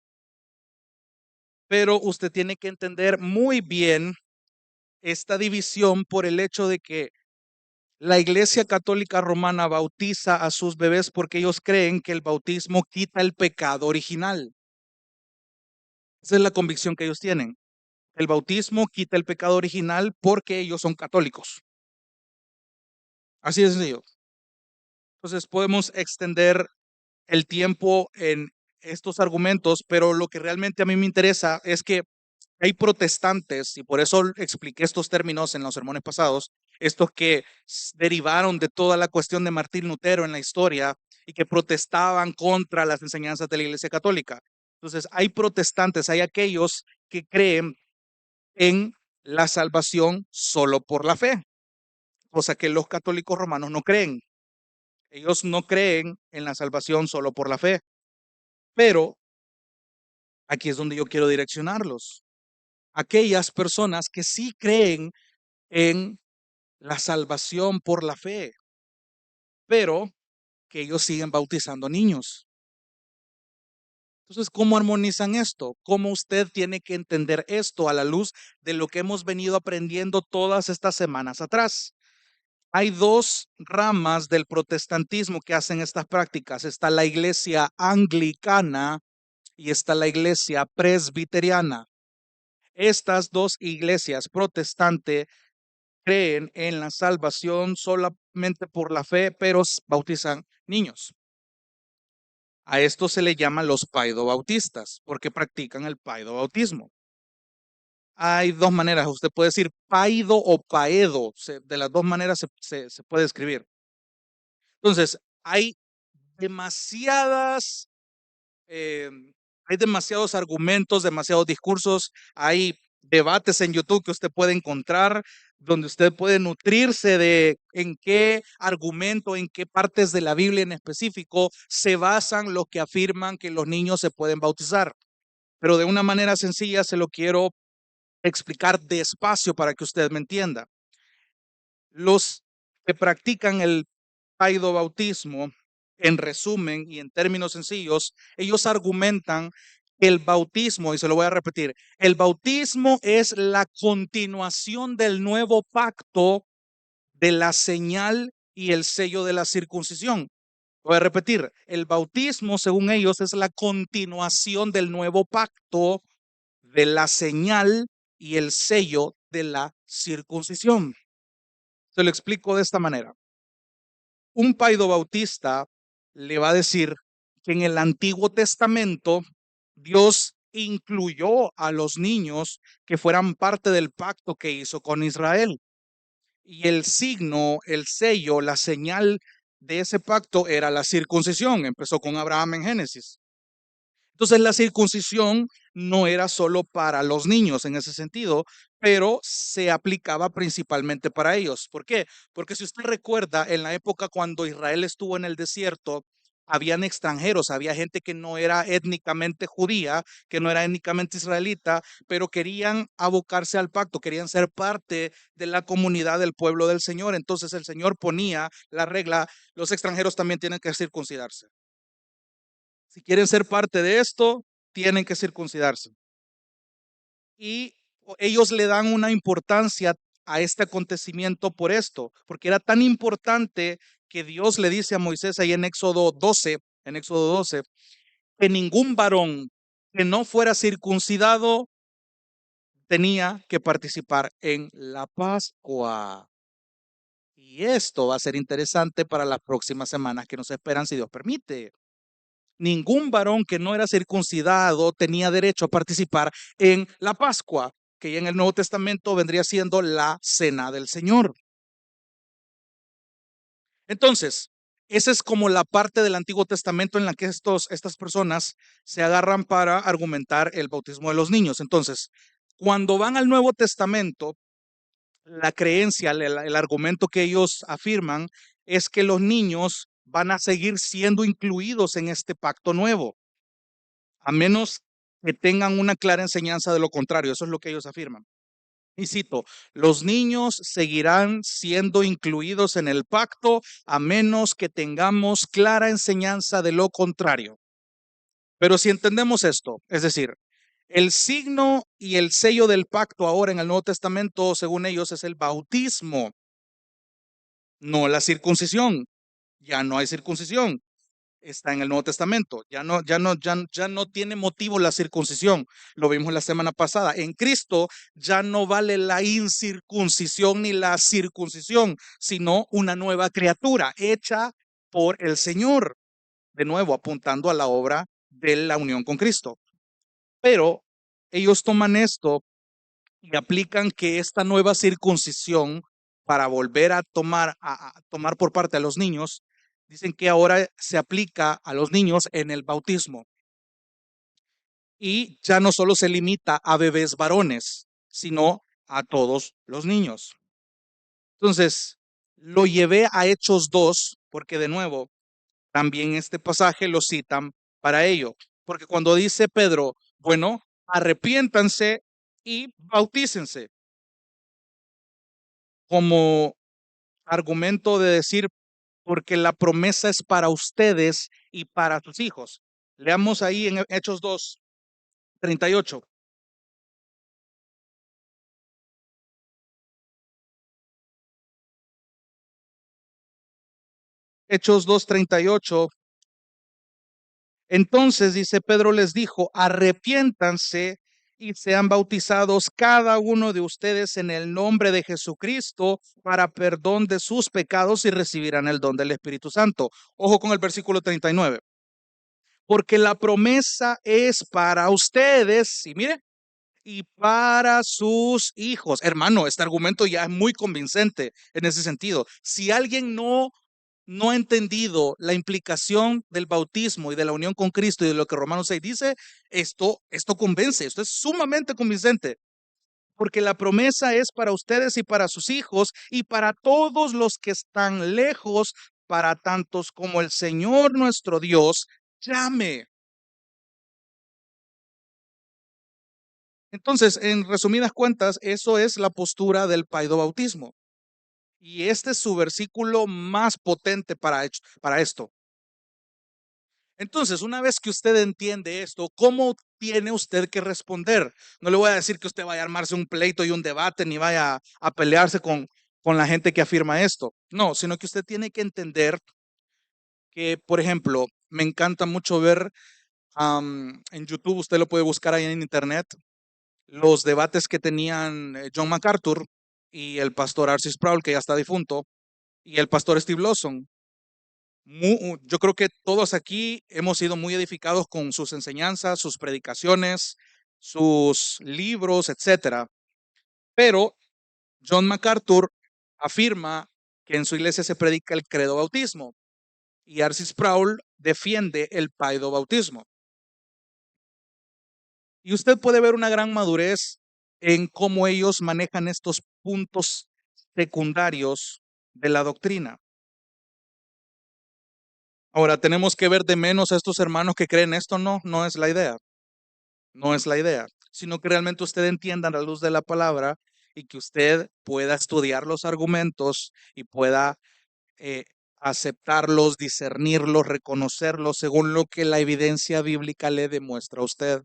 Pero usted tiene que entender muy bien esta división por el hecho de que la Iglesia Católica Romana bautiza a sus bebés porque ellos creen que el bautismo quita el pecado original. Esa es la convicción que ellos tienen. El bautismo quita el pecado original porque ellos son católicos. Así de sencillo. Entonces podemos extender el tiempo en estos argumentos, pero lo que realmente a mí me interesa es que hay protestantes, y por eso expliqué estos términos en los sermones pasados, estos que derivaron de toda la cuestión de Martín Lutero en la historia y que protestaban contra las enseñanzas de la Iglesia Católica. Entonces, hay protestantes, hay aquellos que creen en la salvación solo por la fe, cosa que los católicos romanos no creen. Ellos no creen en la salvación solo por la fe, pero aquí es donde yo quiero direccionarlos. Aquellas personas que sí creen en la salvación por la fe, pero que ellos siguen bautizando niños. Entonces, ¿cómo armonizan esto? ¿Cómo usted tiene que entender esto a la luz de lo que hemos venido aprendiendo todas estas semanas atrás? Hay dos ramas del protestantismo que hacen estas prácticas. Está la iglesia anglicana y está la iglesia presbiteriana. Estas dos iglesias protestantes creen en la salvación solamente por la fe, pero bautizan niños. A esto se le llama los paidobautistas, porque practican el paidobautismo. Hay dos maneras, usted puede decir paido o paedo, de las dos maneras se puede escribir. Entonces, demasiadas, eh, hay demasiados argumentos, demasiados discursos, hay debates en YouTube que usted puede encontrar, donde usted puede nutrirse de en qué argumento, en qué partes de la Biblia en específico se basan los que afirman que los niños se pueden bautizar. Pero de una manera sencilla se lo quiero explicar despacio para que usted me entienda. Los que practican el paidobautismo, en resumen y en términos sencillos, ellos argumentan que el bautismo, y se lo voy a repetir, el bautismo es la continuación del nuevo pacto de la señal y el sello de la circuncisión. Voy a repetir, el bautismo, según ellos, es la continuación del nuevo pacto de la señal y el sello de la circuncisión. Se lo explico de esta manera. Un paidobautista le va a decir que en el Antiguo Testamento Dios incluyó a los niños que fueran parte del pacto que hizo con Israel. Y el signo, el sello, la señal de ese pacto era la circuncisión. Empezó con Abraham en Génesis. Entonces la circuncisión no era solo para los niños en ese sentido, pero se aplicaba principalmente para ellos. ¿Por qué? Porque si usted recuerda, en la época cuando Israel estuvo en el desierto, habían extranjeros, había gente que no era étnicamente judía, que no era étnicamente israelita, pero querían abocarse al pacto, querían ser parte de la comunidad del pueblo del Señor. Entonces el Señor ponía la regla, los extranjeros también tienen que circuncidarse. Si quieren ser parte de esto, tienen que circuncidarse. Y ellos le dan una importancia a este acontecimiento por esto, porque era tan importante que Dios le dice a Moisés ahí en Éxodo 12, que ningún varón que no fuera circuncidado tenía que participar en la Pascua. Y esto va a ser interesante para las próximas semanas que nos esperan, si Dios permite. Ningún varón que no era circuncidado tenía derecho a participar en la Pascua, que ya en el Nuevo Testamento vendría siendo la cena del Señor. Entonces, esa es como la parte del Antiguo Testamento en la que estas personas se agarran para argumentar el bautismo de los niños. Entonces, cuando van al Nuevo Testamento, la creencia, el argumento que ellos afirman es que los niños van a seguir siendo incluidos en este pacto nuevo, a menos que tengan una clara enseñanza de lo contrario. Eso es lo que ellos afirman. Y cito, los niños seguirán siendo incluidos en el pacto a menos que tengamos clara enseñanza de lo contrario. Pero si entendemos esto, es decir, el signo y el sello del pacto ahora en el Nuevo Testamento, según ellos, es el bautismo, no la circuncisión. Ya no hay circuncisión. Está en el Nuevo Testamento. Ya no tiene motivo la circuncisión. Lo vimos la semana pasada. En Cristo ya no vale la incircuncisión ni la circuncisión, sino una nueva criatura hecha por el Señor. De nuevo, apuntando a la obra de la unión con Cristo. Pero ellos toman esto y aplican que esta nueva circuncisión para volver a tomar por parte a los niños, dicen que ahora se aplica a los niños en el bautismo y ya no solo se limita a bebés varones, sino a todos los niños. Entonces, lo llevé a Hechos 2, porque de nuevo, también este pasaje lo citan para ello, porque cuando dice Pedro, bueno, arrepiéntanse y bautícense, como argumento de decir, porque la promesa es para ustedes y para sus hijos. Leamos ahí en Hechos 2:38. Hechos 2:38. Entonces, dice Pedro, les dijo, arrepiéntanse y sean bautizados cada uno de ustedes en el nombre de Jesucristo para perdón de sus pecados y recibirán el don del Espíritu Santo. Ojo con el versículo 39. Porque la promesa es para ustedes, y mire, y para sus hijos. Hermano, este argumento ya es muy convincente en ese sentido. Si alguien no ha entendido la implicación del bautismo y de la unión con Cristo y de lo que Romanos 6 dice, esto convence, esto es sumamente convincente. Porque la promesa es para ustedes y para sus hijos y para todos los que están lejos, para tantos como el Señor nuestro Dios llame. Entonces, en resumidas cuentas, eso es la postura del paidobautismo. Y este es su versículo más potente para esto. Entonces, una vez que usted entiende esto, ¿cómo tiene usted que responder? No le voy a decir que usted vaya a armarse un pleito y un debate, ni vaya a pelearse con la gente que afirma esto. No, sino que usted tiene que entender que, por ejemplo, me encanta mucho ver en YouTube, usted lo puede buscar ahí en internet, los debates que tenían John MacArthur y el pastor R.C. Sproul, que ya está difunto, y el pastor Steve Lawson. Yo creo que todos aquí hemos sido muy edificados con sus enseñanzas, sus predicaciones, sus libros, etcétera. Pero John MacArthur afirma que en su iglesia se predica el credo bautismo y R.C. Sproul defiende el paido bautismo. Y usted puede ver una gran madurez en cómo ellos manejan estos puntos secundarios de la doctrina. Ahora, tenemos que ver de menos a estos hermanos que creen esto. No, no es la idea. No es la idea, sino que realmente usted entienda a la luz de la palabra y que usted pueda estudiar los argumentos y pueda eh, aceptarlos, discernirlos, reconocerlos según lo que la evidencia bíblica le demuestra a usted.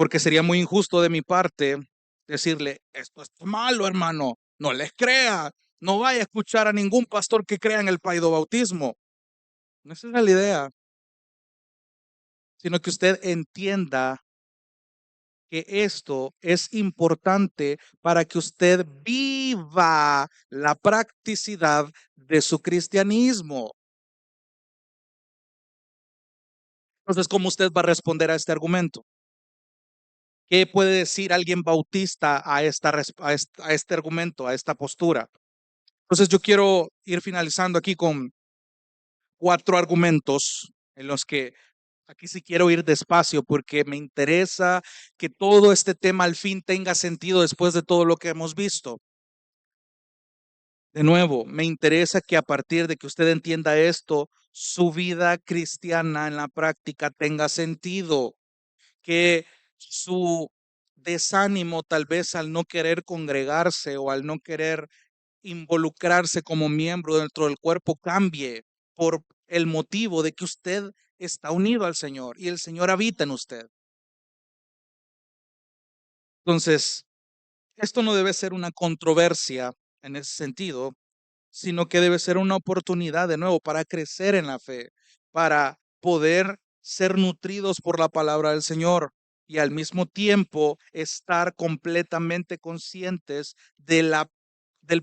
porque sería muy injusto de mi parte decirle, esto es malo, hermano, no les crea, no vaya a escuchar a ningún pastor que crea en el paidobautismo. No esa es la idea, sino que usted entienda que esto es importante para que usted viva la practicidad de su cristianismo. Entonces, ¿cómo usted va a responder a este argumento? ¿Qué puede decir alguien bautista a, a este argumento, a esta postura? Entonces, yo quiero ir finalizando aquí con 4 argumentos en los que aquí sí quiero ir despacio porque me interesa que todo este tema al fin tenga sentido después de todo lo que hemos visto. De nuevo, me interesa que a partir de que usted entienda esto, su vida cristiana en la práctica tenga sentido, que su desánimo tal vez al no querer congregarse o al no querer involucrarse como miembro dentro del cuerpo cambie por el motivo de que usted está unido al Señor y el Señor habita en usted. Entonces, esto no debe ser una controversia en ese sentido, sino que debe ser una oportunidad de nuevo para crecer en la fe, para poder ser nutridos por la palabra del Señor y al mismo tiempo estar completamente conscientes del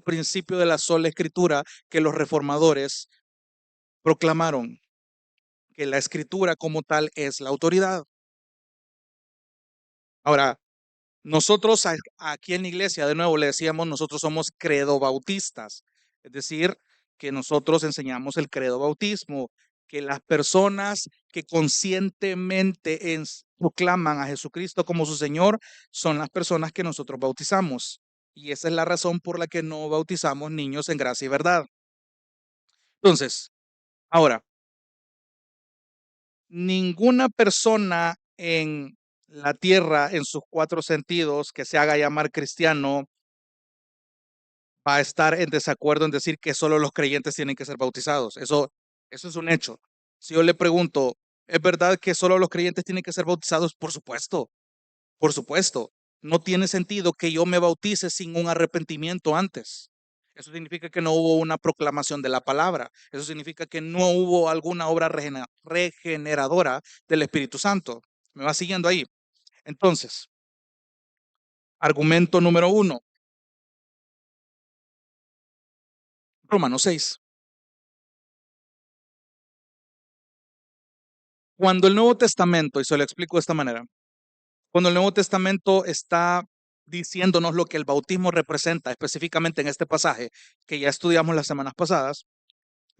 principio de la sola escritura que los reformadores proclamaron, que la escritura como tal es la autoridad. Ahora, nosotros aquí en la iglesia, de nuevo le decíamos, nosotros somos credo bautistas, es decir, que nosotros enseñamos el credo bautismo, que las personas que conscientemente proclaman a Jesucristo como su Señor son las personas que nosotros bautizamos. Y esa es la razón por la que no bautizamos niños en gracia y verdad. Entonces, ahora, ninguna persona en la tierra, en sus 4 sentidos, que se haga llamar cristiano, va a estar en desacuerdo en decir que solo los creyentes tienen que ser bautizados. Eso es un hecho. Si yo le pregunto, ¿es verdad que solo los creyentes tienen que ser bautizados? Por supuesto, por supuesto. No tiene sentido que yo me bautice sin un arrepentimiento antes. Eso significa que no hubo una proclamación de la palabra. Eso significa que no hubo alguna obra regeneradora del Espíritu Santo. ¿Me va siguiendo ahí? Entonces, argumento número 1, Romanos 6. Cuando el Nuevo Testamento, y se lo explico de esta manera, cuando el Nuevo Testamento está diciéndonos lo que el bautismo representa, específicamente en este pasaje que ya estudiamos las semanas pasadas,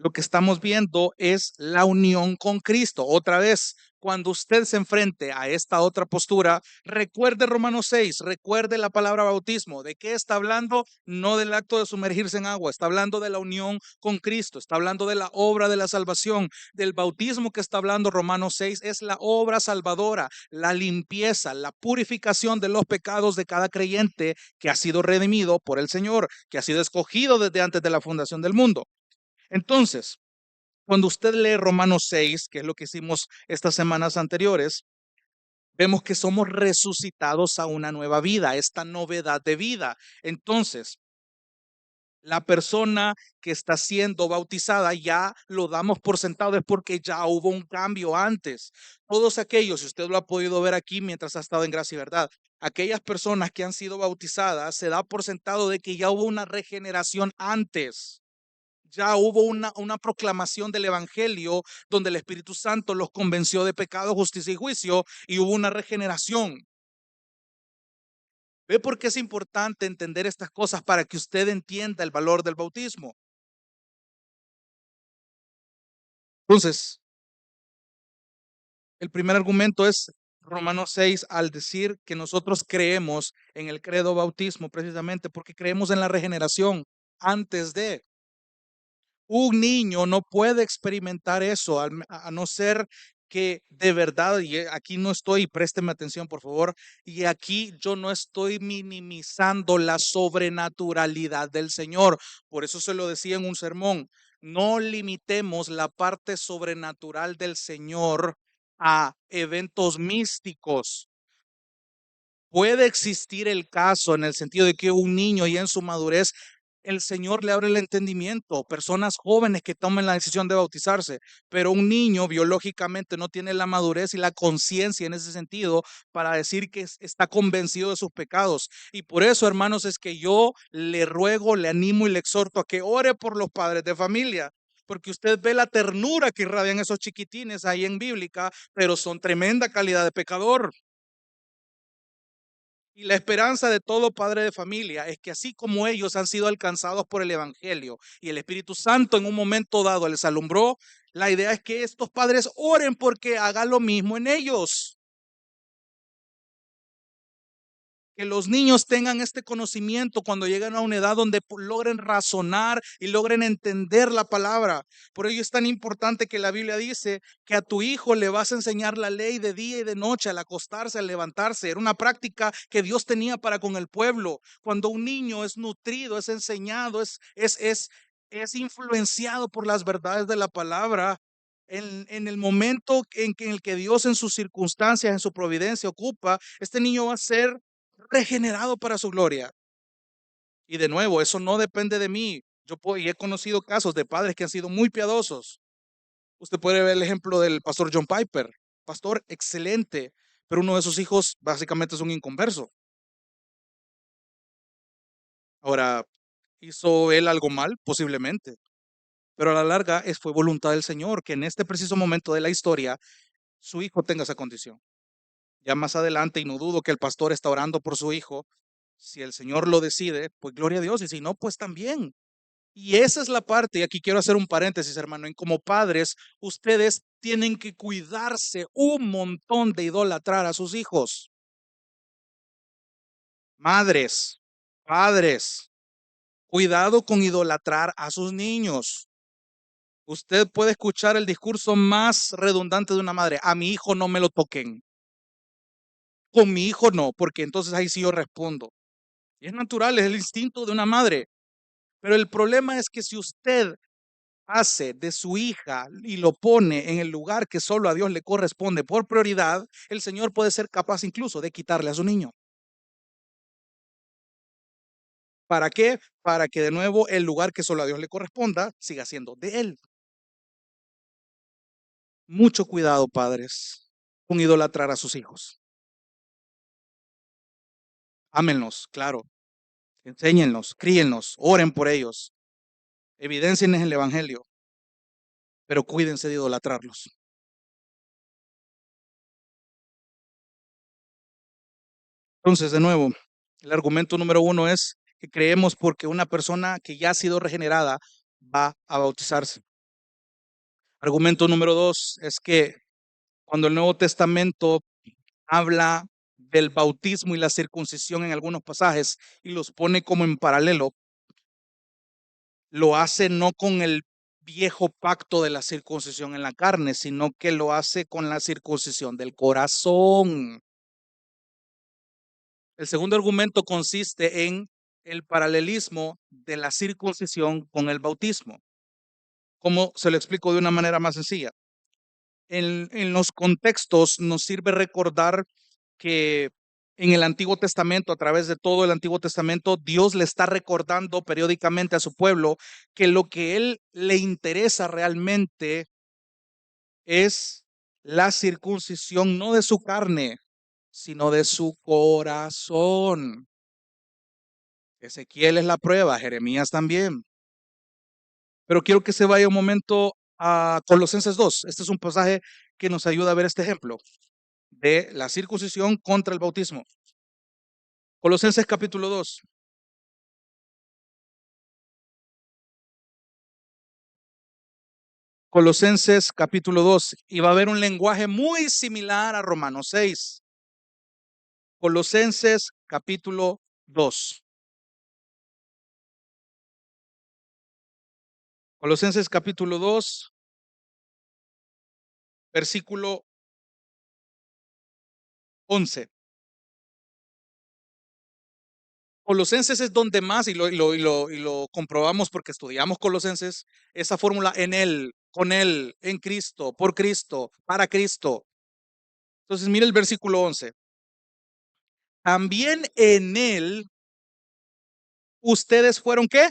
lo que estamos viendo es la unión con Cristo. Otra vez, cuando usted se enfrente a esta otra postura, recuerde Romanos 6, recuerde la palabra bautismo. ¿De qué está hablando? No del acto de sumergirse en agua, está hablando de la unión con Cristo, está hablando de la obra de la salvación. Del bautismo que está hablando Romanos 6 es la obra salvadora, la limpieza, la purificación de los pecados de cada creyente que ha sido redimido por el Señor, que ha sido escogido desde antes de la fundación del mundo. Entonces, cuando usted lee Romanos 6, que es lo que hicimos estas semanas anteriores, vemos que somos resucitados a una nueva vida, esta novedad de vida. Entonces, la persona que está siendo bautizada ya lo damos por sentado, es porque ya hubo un cambio antes. Todos aquellos, y usted lo ha podido ver aquí mientras ha estado en gracia y verdad, aquellas personas que han sido bautizadas, se da por sentado de que ya hubo una regeneración antes. Ya hubo una proclamación del Evangelio donde el Espíritu Santo los convenció de pecado, justicia y juicio y hubo una regeneración. ¿Ve por qué es importante entender estas cosas para que usted entienda el valor del bautismo? Entonces, el primer argumento es Romanos 6 al decir que nosotros creemos en el credo bautismo precisamente porque creemos en la regeneración antes de. Un niño no puede experimentar eso a no ser que de verdad, y aquí no estoy, présteme atención por favor, y aquí yo no estoy minimizando la sobrenaturalidad del Señor. Por eso se lo decía en un sermón, no limitemos la parte sobrenatural del Señor a eventos místicos. Puede existir el caso en el sentido de que un niño ya en su madurez, el Señor le abre el entendimiento, personas jóvenes que tomen la decisión de bautizarse, pero un niño biológicamente no tiene la madurez y la conciencia en ese sentido para decir que está convencido de sus pecados. Y por eso, hermanos, es que yo le ruego, le animo y le exhorto a que ore por los padres de familia. Porque usted ve la ternura que irradian esos chiquitines ahí en bíblica, pero son tremenda calidad de pecador. Y la esperanza de todo padre de familia es que así como ellos han sido alcanzados por el Evangelio y el Espíritu Santo en un momento dado les alumbró, la idea es que estos padres oren porque haga lo mismo en ellos. Que los niños tengan este conocimiento cuando llegan a una edad donde logren razonar y logren entender la palabra. Por ello es tan importante que la Biblia dice que a tu hijo le vas a enseñar la ley de día y de noche, al acostarse, al levantarse. Era una práctica que Dios tenía para con el pueblo. Cuando un niño es nutrido, es enseñado, es influenciado por las verdades de la palabra. En el momento en el que Dios en sus circunstancias, en su providencia ocupa, este niño va a ser regenerado para su gloria. Y de nuevo, eso no depende de mí. Y he conocido casos de padres que han sido muy piadosos. Usted puede ver el ejemplo del pastor John Piper, pastor excelente, pero uno de sus hijos básicamente es un inconverso. Ahora, ¿hizo él algo mal? Posiblemente. Pero a la larga fue voluntad del Señor que en este preciso momento de la historia su hijo tenga esa condición. Ya más adelante, y no dudo que el pastor está orando por su hijo, si el Señor lo decide, pues gloria a Dios, y si no, pues también. Y esa es la parte, y aquí quiero hacer un paréntesis, hermano, en como padres, ustedes tienen que cuidarse un montón de idolatrar a sus hijos. Madres, padres, cuidado con idolatrar a sus niños. Usted puede escuchar el discurso más redundante de una madre, a mi hijo no me lo toquen. Con mi hijo no, porque entonces ahí sí yo respondo. Y es natural, es el instinto de una madre. Pero el problema es que si usted hace de su hija y lo pone en el lugar que solo a Dios le corresponde por prioridad, el Señor puede ser capaz incluso de quitarle a su niño. ¿Para qué? Para que de nuevo el lugar que solo a Dios le corresponda siga siendo de Él. Mucho cuidado, padres, con idolatrar a sus hijos. Ámenlos, claro. Enséñenlos, críenlos, oren por ellos. Evidencienles el Evangelio, pero cuídense de idolatrarlos. Entonces, de nuevo, el argumento número uno es que creemos porque una persona que ya ha sido regenerada va a bautizarse. Argumento número dos es que cuando el Nuevo Testamento habla del bautismo y la circuncisión en algunos pasajes y los pone como en paralelo, lo hace no con el viejo pacto de la circuncisión en la carne, sino que lo hace con la circuncisión del corazón. El segundo argumento consiste en el paralelismo de la circuncisión con el bautismo. ¿Cómo se lo explico de una manera más sencilla? En los contextos nos sirve recordar que en el Antiguo Testamento, a través de todo el Antiguo Testamento, Dios le está recordando periódicamente a su pueblo que lo que él le interesa realmente es la circuncisión, no de su carne, sino de su corazón. Ezequiel es la prueba, Jeremías también. Pero quiero que se vaya un momento a Colosenses 2. Este es un pasaje que nos ayuda a ver este ejemplo de la circuncisión contra el bautismo. Colosenses capítulo 2. Colosenses capítulo 2. Y va a haber un lenguaje muy similar a Romanos 6. Colosenses capítulo 2. Colosenses capítulo 2, versículo 11. Colosenses es donde más, y lo comprobamos porque estudiamos Colosenses, esa fórmula en Él, con Él, en Cristo, por Cristo, para Cristo. Entonces, mire el versículo 11. también en él ustedes fueron ¿qué?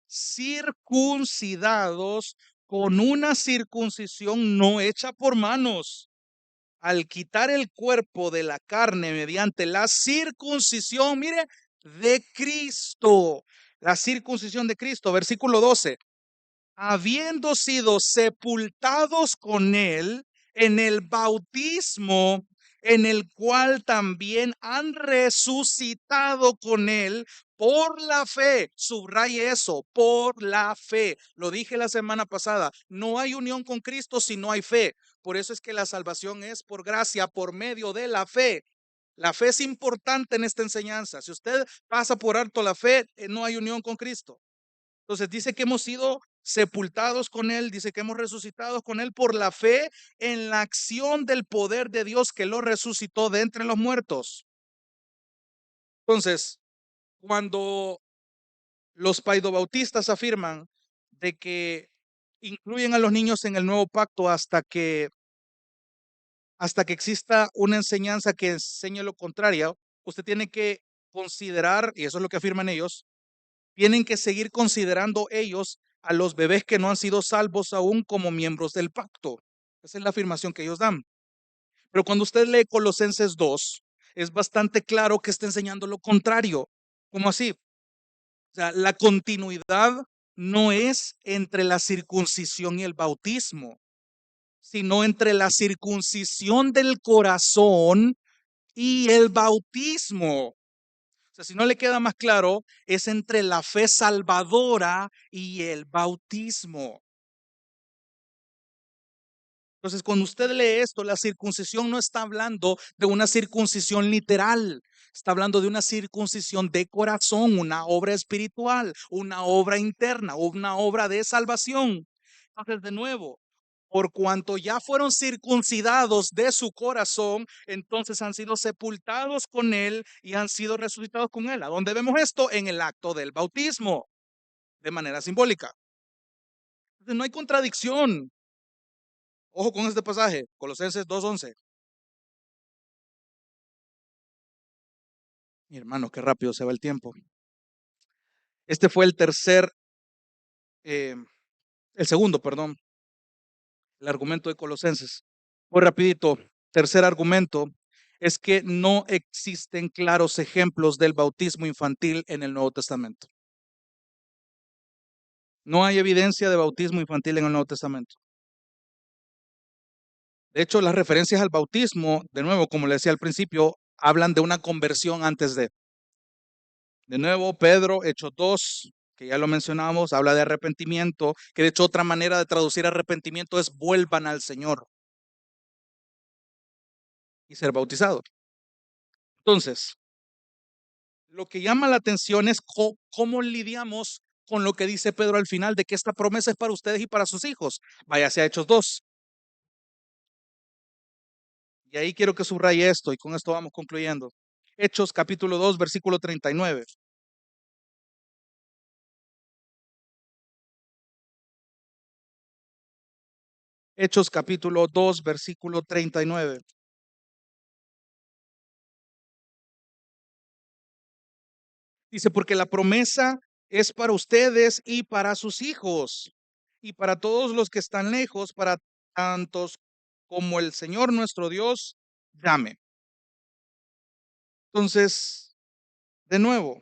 Circuncidados con una circuncisión no hecha por manos, al quitar el cuerpo de la carne mediante la circuncisión, mire, de Cristo. La circuncisión de Cristo, versículo 12, habiendo sido sepultados con él en el bautismo, en el cual también han resucitado con él por la fe. Subraye eso, por la fe. Lo dije la semana pasada, no hay unión con Cristo si no hay fe. Por eso es que la salvación es por gracia, por medio de la fe. La fe es importante en esta enseñanza. Si usted pasa por alto la fe, no hay unión con Cristo. Entonces dice que hemos sido sepultados con él, dice que hemos resucitado con él por la fe en la acción del poder de Dios que lo resucitó de entre los muertos. Entonces, cuando los paidobautistas afirman de que incluyen a los niños en el nuevo pacto hasta que exista una enseñanza que enseñe lo contrario, usted tiene que considerar, y eso es lo que afirman ellos, tienen que seguir considerando ellos a los bebés que no han sido salvos aún como miembros del pacto. Esa es la afirmación que ellos dan. Pero cuando usted lee Colosenses 2, es bastante claro que está enseñando lo contrario. ¿Cómo así? O sea, la continuidad no es entre la circuncisión y el bautismo, sino entre la circuncisión del corazón y el bautismo. O sea, si no le queda más claro, es entre la fe salvadora y el bautismo. Entonces, cuando usted lee esto, la circuncisión no está hablando de una circuncisión literal, está hablando de una circuncisión de corazón, una obra espiritual, una obra interna, una obra de salvación. Entonces, de nuevo, por cuanto ya fueron circuncidados de su corazón, entonces han sido sepultados con él y han sido resucitados con él. ¿A dónde vemos esto? En el acto del bautismo, de manera simbólica. Entonces, no hay contradicción. Ojo con este pasaje, Colosenses 2:11. Mi hermano, qué rápido se va el tiempo. Este fue eh, el segundo, perdón, el argumento de Colosenses. Muy rapidito, tercer argumento es que no existen claros ejemplos del bautismo infantil en el Nuevo Testamento. No hay evidencia de bautismo infantil en el Nuevo Testamento. De hecho, las referencias al bautismo, de nuevo, como le decía al principio, hablan de una conversión antes de. De nuevo, Pedro, Hechos 2, que ya lo mencionamos, habla de arrepentimiento, que de hecho otra manera de traducir arrepentimiento es vuelvan al Señor y ser bautizados. Entonces, lo que llama la atención es cómo lidiamos con lo que dice Pedro al final de que esta promesa es para ustedes y para sus hijos. Váyase a Hechos 2. Y ahí quiero que subraye esto y con esto vamos concluyendo. Hechos capítulo 2, versículo 39. Hechos capítulo 2, versículo 39. Dice, porque la promesa es para ustedes y para sus hijos y para todos los que están lejos, para tantos como el Señor nuestro Dios llame. Entonces, de nuevo,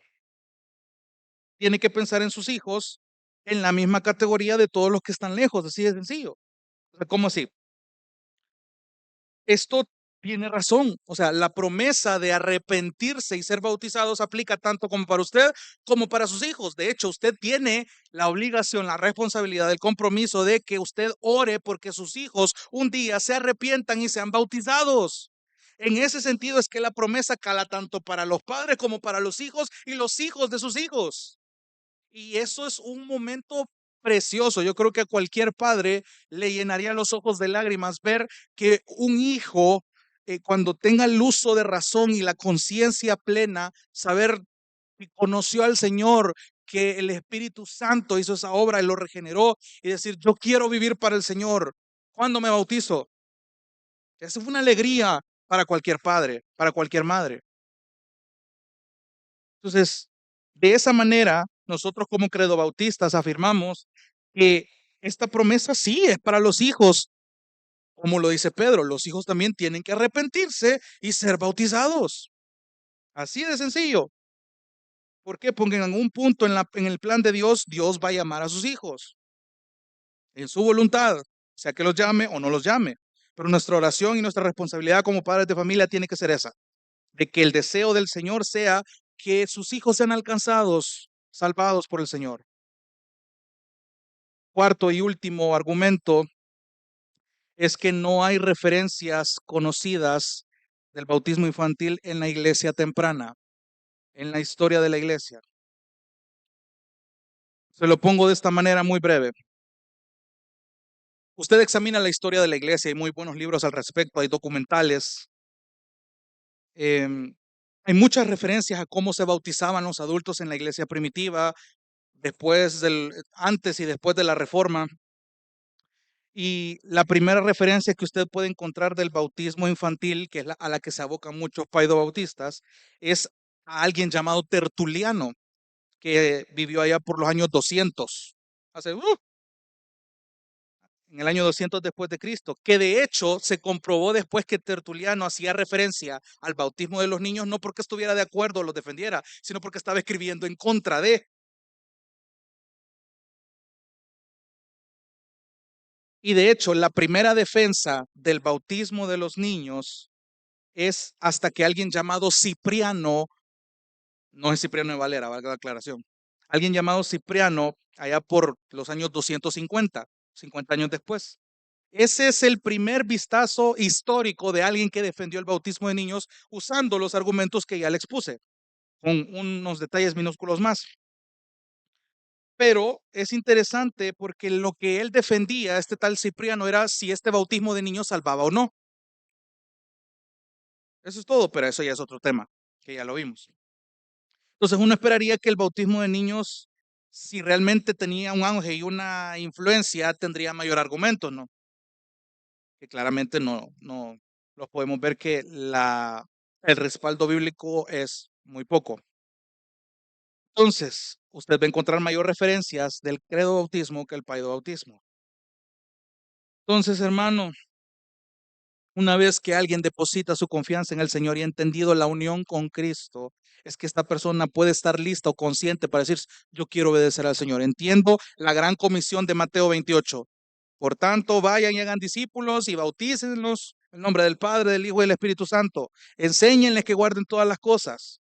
tiene que pensar en sus hijos en la misma categoría de todos los que están lejos, así de sencillo. O sea, ¿cómo así? Esto tiene razón. O sea, la promesa de arrepentirse y ser bautizados aplica tanto como para usted como para sus hijos. De hecho, usted tiene la obligación, la responsabilidad, el compromiso de que usted ore porque sus hijos un día se arrepientan y sean bautizados. En ese sentido es que la promesa cala tanto para los padres como para los hijos y los hijos de sus hijos. Y eso es un momento precioso. Yo creo que a cualquier padre le llenaría los ojos de lágrimas ver que un hijo, cuando tenga el uso de razón y la conciencia plena, saber que conoció al Señor, que el Espíritu Santo hizo esa obra y lo regeneró, y decir, yo quiero vivir para el Señor. ¿Cuándo me bautizo? Esa fue una alegría para cualquier padre, para cualquier madre. Entonces, de esa manera, nosotros como credobautistas afirmamos que esta promesa sí es para los hijos, como lo dice Pedro, los hijos también tienen que arrepentirse y ser bautizados. Así de sencillo. ¿Por qué? Porque en algún punto en el plan de Dios, Dios va a llamar a sus hijos en su voluntad, sea que los llame o no los llame. Pero nuestra oración y nuestra responsabilidad como padres de familia tiene que ser esa, de que el deseo del Señor sea que sus hijos sean alcanzados, salvados por el Señor. Cuarto y último argumento es que no hay referencias conocidas del bautismo infantil en la iglesia temprana, en la historia de la iglesia. Se lo pongo de esta manera muy breve. Usted examina la historia de la iglesia, hay muy buenos libros al respecto, hay documentales, em, hay muchas referencias a cómo se bautizaban los adultos en la iglesia primitiva, antes y después de la Reforma. Y la primera referencia que usted puede encontrar del bautismo infantil, que es a la que se abocan muchos paidobautistas, es a alguien llamado Tertuliano, que vivió allá por los años 200, en el año 200 después de Cristo, que de hecho se comprobó después que Tertuliano hacía referencia al bautismo de los niños, no porque estuviera de acuerdo o los defendiera, sino porque estaba escribiendo en contra de. Y de hecho, la primera defensa del bautismo de los niños es hasta que alguien llamado Cipriano, no es Cipriano de Valera, valga la aclaración, alguien llamado Cipriano, allá por los años 250, 50 años después. Ese es el primer vistazo histórico de alguien que defendió el bautismo de niños usando los argumentos que ya le expuse, con unos detalles minúsculos más. Pero es interesante porque lo que él defendía, este tal Cipriano, era si este bautismo de niños salvaba o no. Eso es todo, pero eso ya es otro tema, que ya lo vimos. Entonces uno esperaría que el bautismo de niños, si realmente tenía un auge y una influencia, tendría mayor argumento, ¿no? Que claramente no los podemos ver que el respaldo bíblico es muy poco. Entonces, usted va a encontrar mayor referencias del credo bautismo que el paido bautismo. Entonces, hermano, una vez que alguien deposita su confianza en el Señor y ha entendido la unión con Cristo, es que esta persona puede estar lista o consciente para decir, yo quiero obedecer al Señor. Entiendo la gran comisión de Mateo 28. Por tanto, vayan y hagan discípulos y bautícenlos en el nombre del Padre, del Hijo y del Espíritu Santo. Enséñenles que guarden todas las cosas.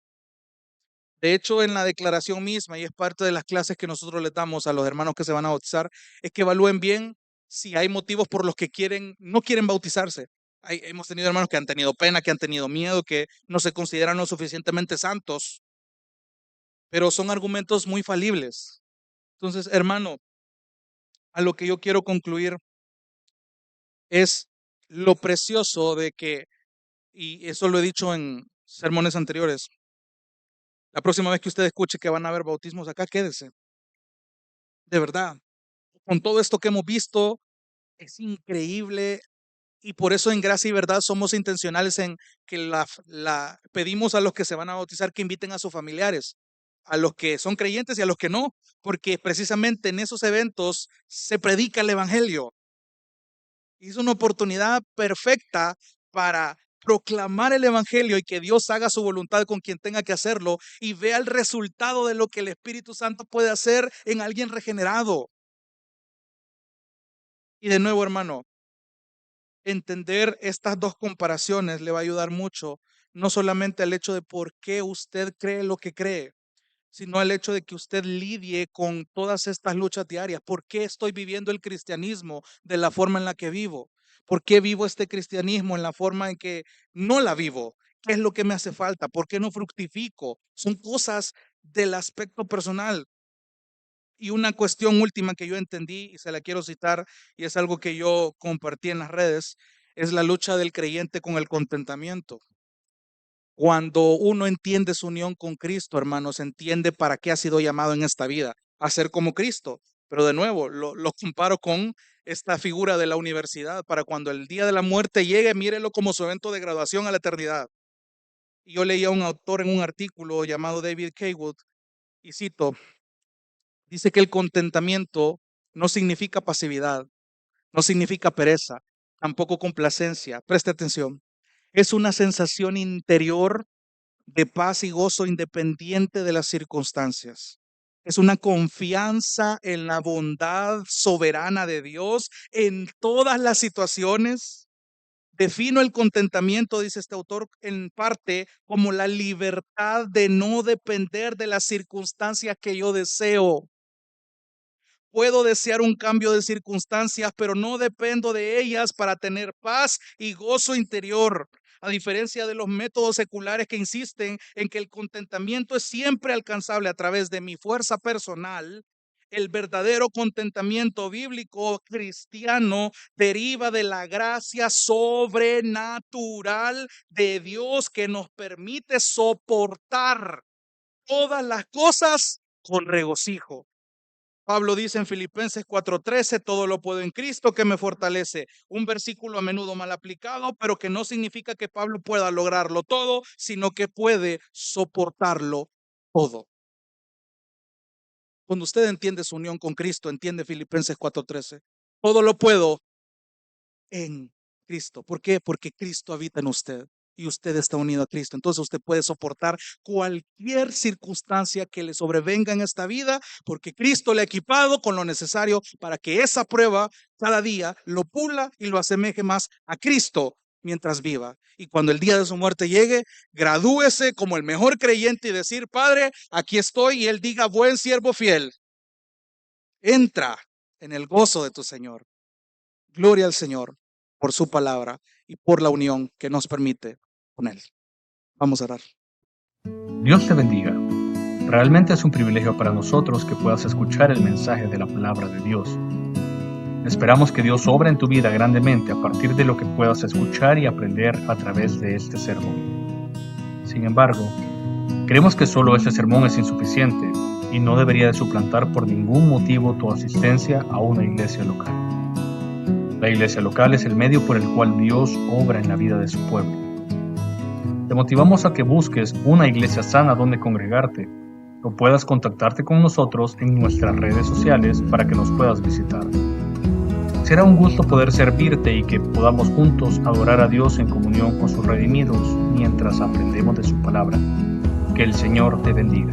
De hecho, en la declaración misma, y es parte de las clases que nosotros les damos a los hermanos que se van a bautizar, es que evalúen bien si hay motivos por los que no quieren bautizarse. Hemos tenido hermanos que han tenido pena, que han tenido miedo, que no se consideran lo suficientemente santos, pero son argumentos muy falibles. Entonces, hermano, a lo que yo quiero concluir es lo precioso de que, y eso lo he dicho en sermones anteriores, la próxima vez que usted escuche que van a haber bautismos acá, quédese. De verdad, con todo esto que hemos visto, es increíble y por eso en gracia y verdad somos intencionales en que pedimos a los que se van a bautizar que inviten a sus familiares, a los que son creyentes y a los que no, porque precisamente en esos eventos se predica el evangelio. Y es una oportunidad perfecta para proclamar el evangelio y que Dios haga su voluntad con quien tenga que hacerlo y vea el resultado de lo que el Espíritu Santo puede hacer en alguien regenerado. Y de nuevo, hermano, entender estas dos comparaciones le va a ayudar mucho, no solamente al hecho de por qué usted cree lo que cree, sino al hecho de que usted lidie con todas estas luchas diarias. ¿Por qué estoy viviendo el cristianismo de la forma en la que vivo? ¿Por qué vivo este cristianismo en la forma en que no la vivo? ¿Qué es lo que me hace falta? ¿Por qué no fructifico? Son cosas del aspecto personal. Y una cuestión última que yo entendí y se la quiero citar, y es algo que yo compartí en las redes, es la lucha del creyente con el contentamiento. Cuando uno entiende su unión con Cristo, hermanos, entiende para qué ha sido llamado en esta vida, a ser como Cristo. Pero de nuevo, lo comparo con esta figura de la universidad, para cuando el día de la muerte llegue, mírelo como su evento de graduación a la eternidad. Yo leía a un autor en un artículo llamado David Kaywood, y cito, dice que el contentamiento no significa pasividad, no significa pereza, tampoco complacencia. Preste atención. Es una sensación interior de paz y gozo independiente de las circunstancias. Es una confianza en la bondad soberana de Dios en todas las situaciones. Defino el contentamiento, dice este autor, en parte como la libertad de no depender de las circunstancias que yo deseo. Puedo desear un cambio de circunstancias, pero no dependo de ellas para tener paz y gozo interior. A diferencia de los métodos seculares que insisten en que el contentamiento es siempre alcanzable a través de mi fuerza personal, el verdadero contentamiento bíblico cristiano deriva de la gracia sobrenatural de Dios que nos permite soportar todas las cosas con regocijo. Pablo dice en Filipenses 4:13, todo lo puedo en Cristo que me fortalece. Un versículo a menudo mal aplicado, pero que no significa que Pablo pueda lograrlo todo, sino que puede soportarlo todo. Cuando usted entiende su unión con Cristo, entiende Filipenses 4:13. Todo lo puedo en Cristo. ¿Por qué? Porque Cristo habita en usted y usted está unido a Cristo. Entonces usted puede soportar cualquier circunstancia que le sobrevenga en esta vida, porque Cristo le ha equipado con lo necesario para que esa prueba cada día lo pula y lo asemeje más a Cristo mientras viva. Y cuando el día de su muerte llegue, gradúese como el mejor creyente y decir, Padre, aquí estoy, y Él diga, buen siervo fiel, entra en el gozo de tu Señor. Gloria al Señor por su palabra y por la unión que nos permite con Él. Vamos a orar. Dios te bendiga. Realmente es un privilegio para nosotros que puedas escuchar el mensaje de la palabra de Dios. Esperamos que Dios obra en tu vida grandemente a partir de lo que puedas escuchar y aprender a través de este sermón. Sin embargo, creemos que solo este sermón es insuficiente y no debería de suplantar por ningún motivo tu asistencia a una iglesia local. La iglesia local es el medio por el cual Dios obra en la vida de su pueblo. Te motivamos a que busques una iglesia sana donde congregarte o puedas contactarte con nosotros en nuestras redes sociales para que nos puedas visitar. Será un gusto poder servirte y que podamos juntos adorar a Dios en comunión con sus redimidos mientras aprendemos de su palabra. Que el Señor te bendiga.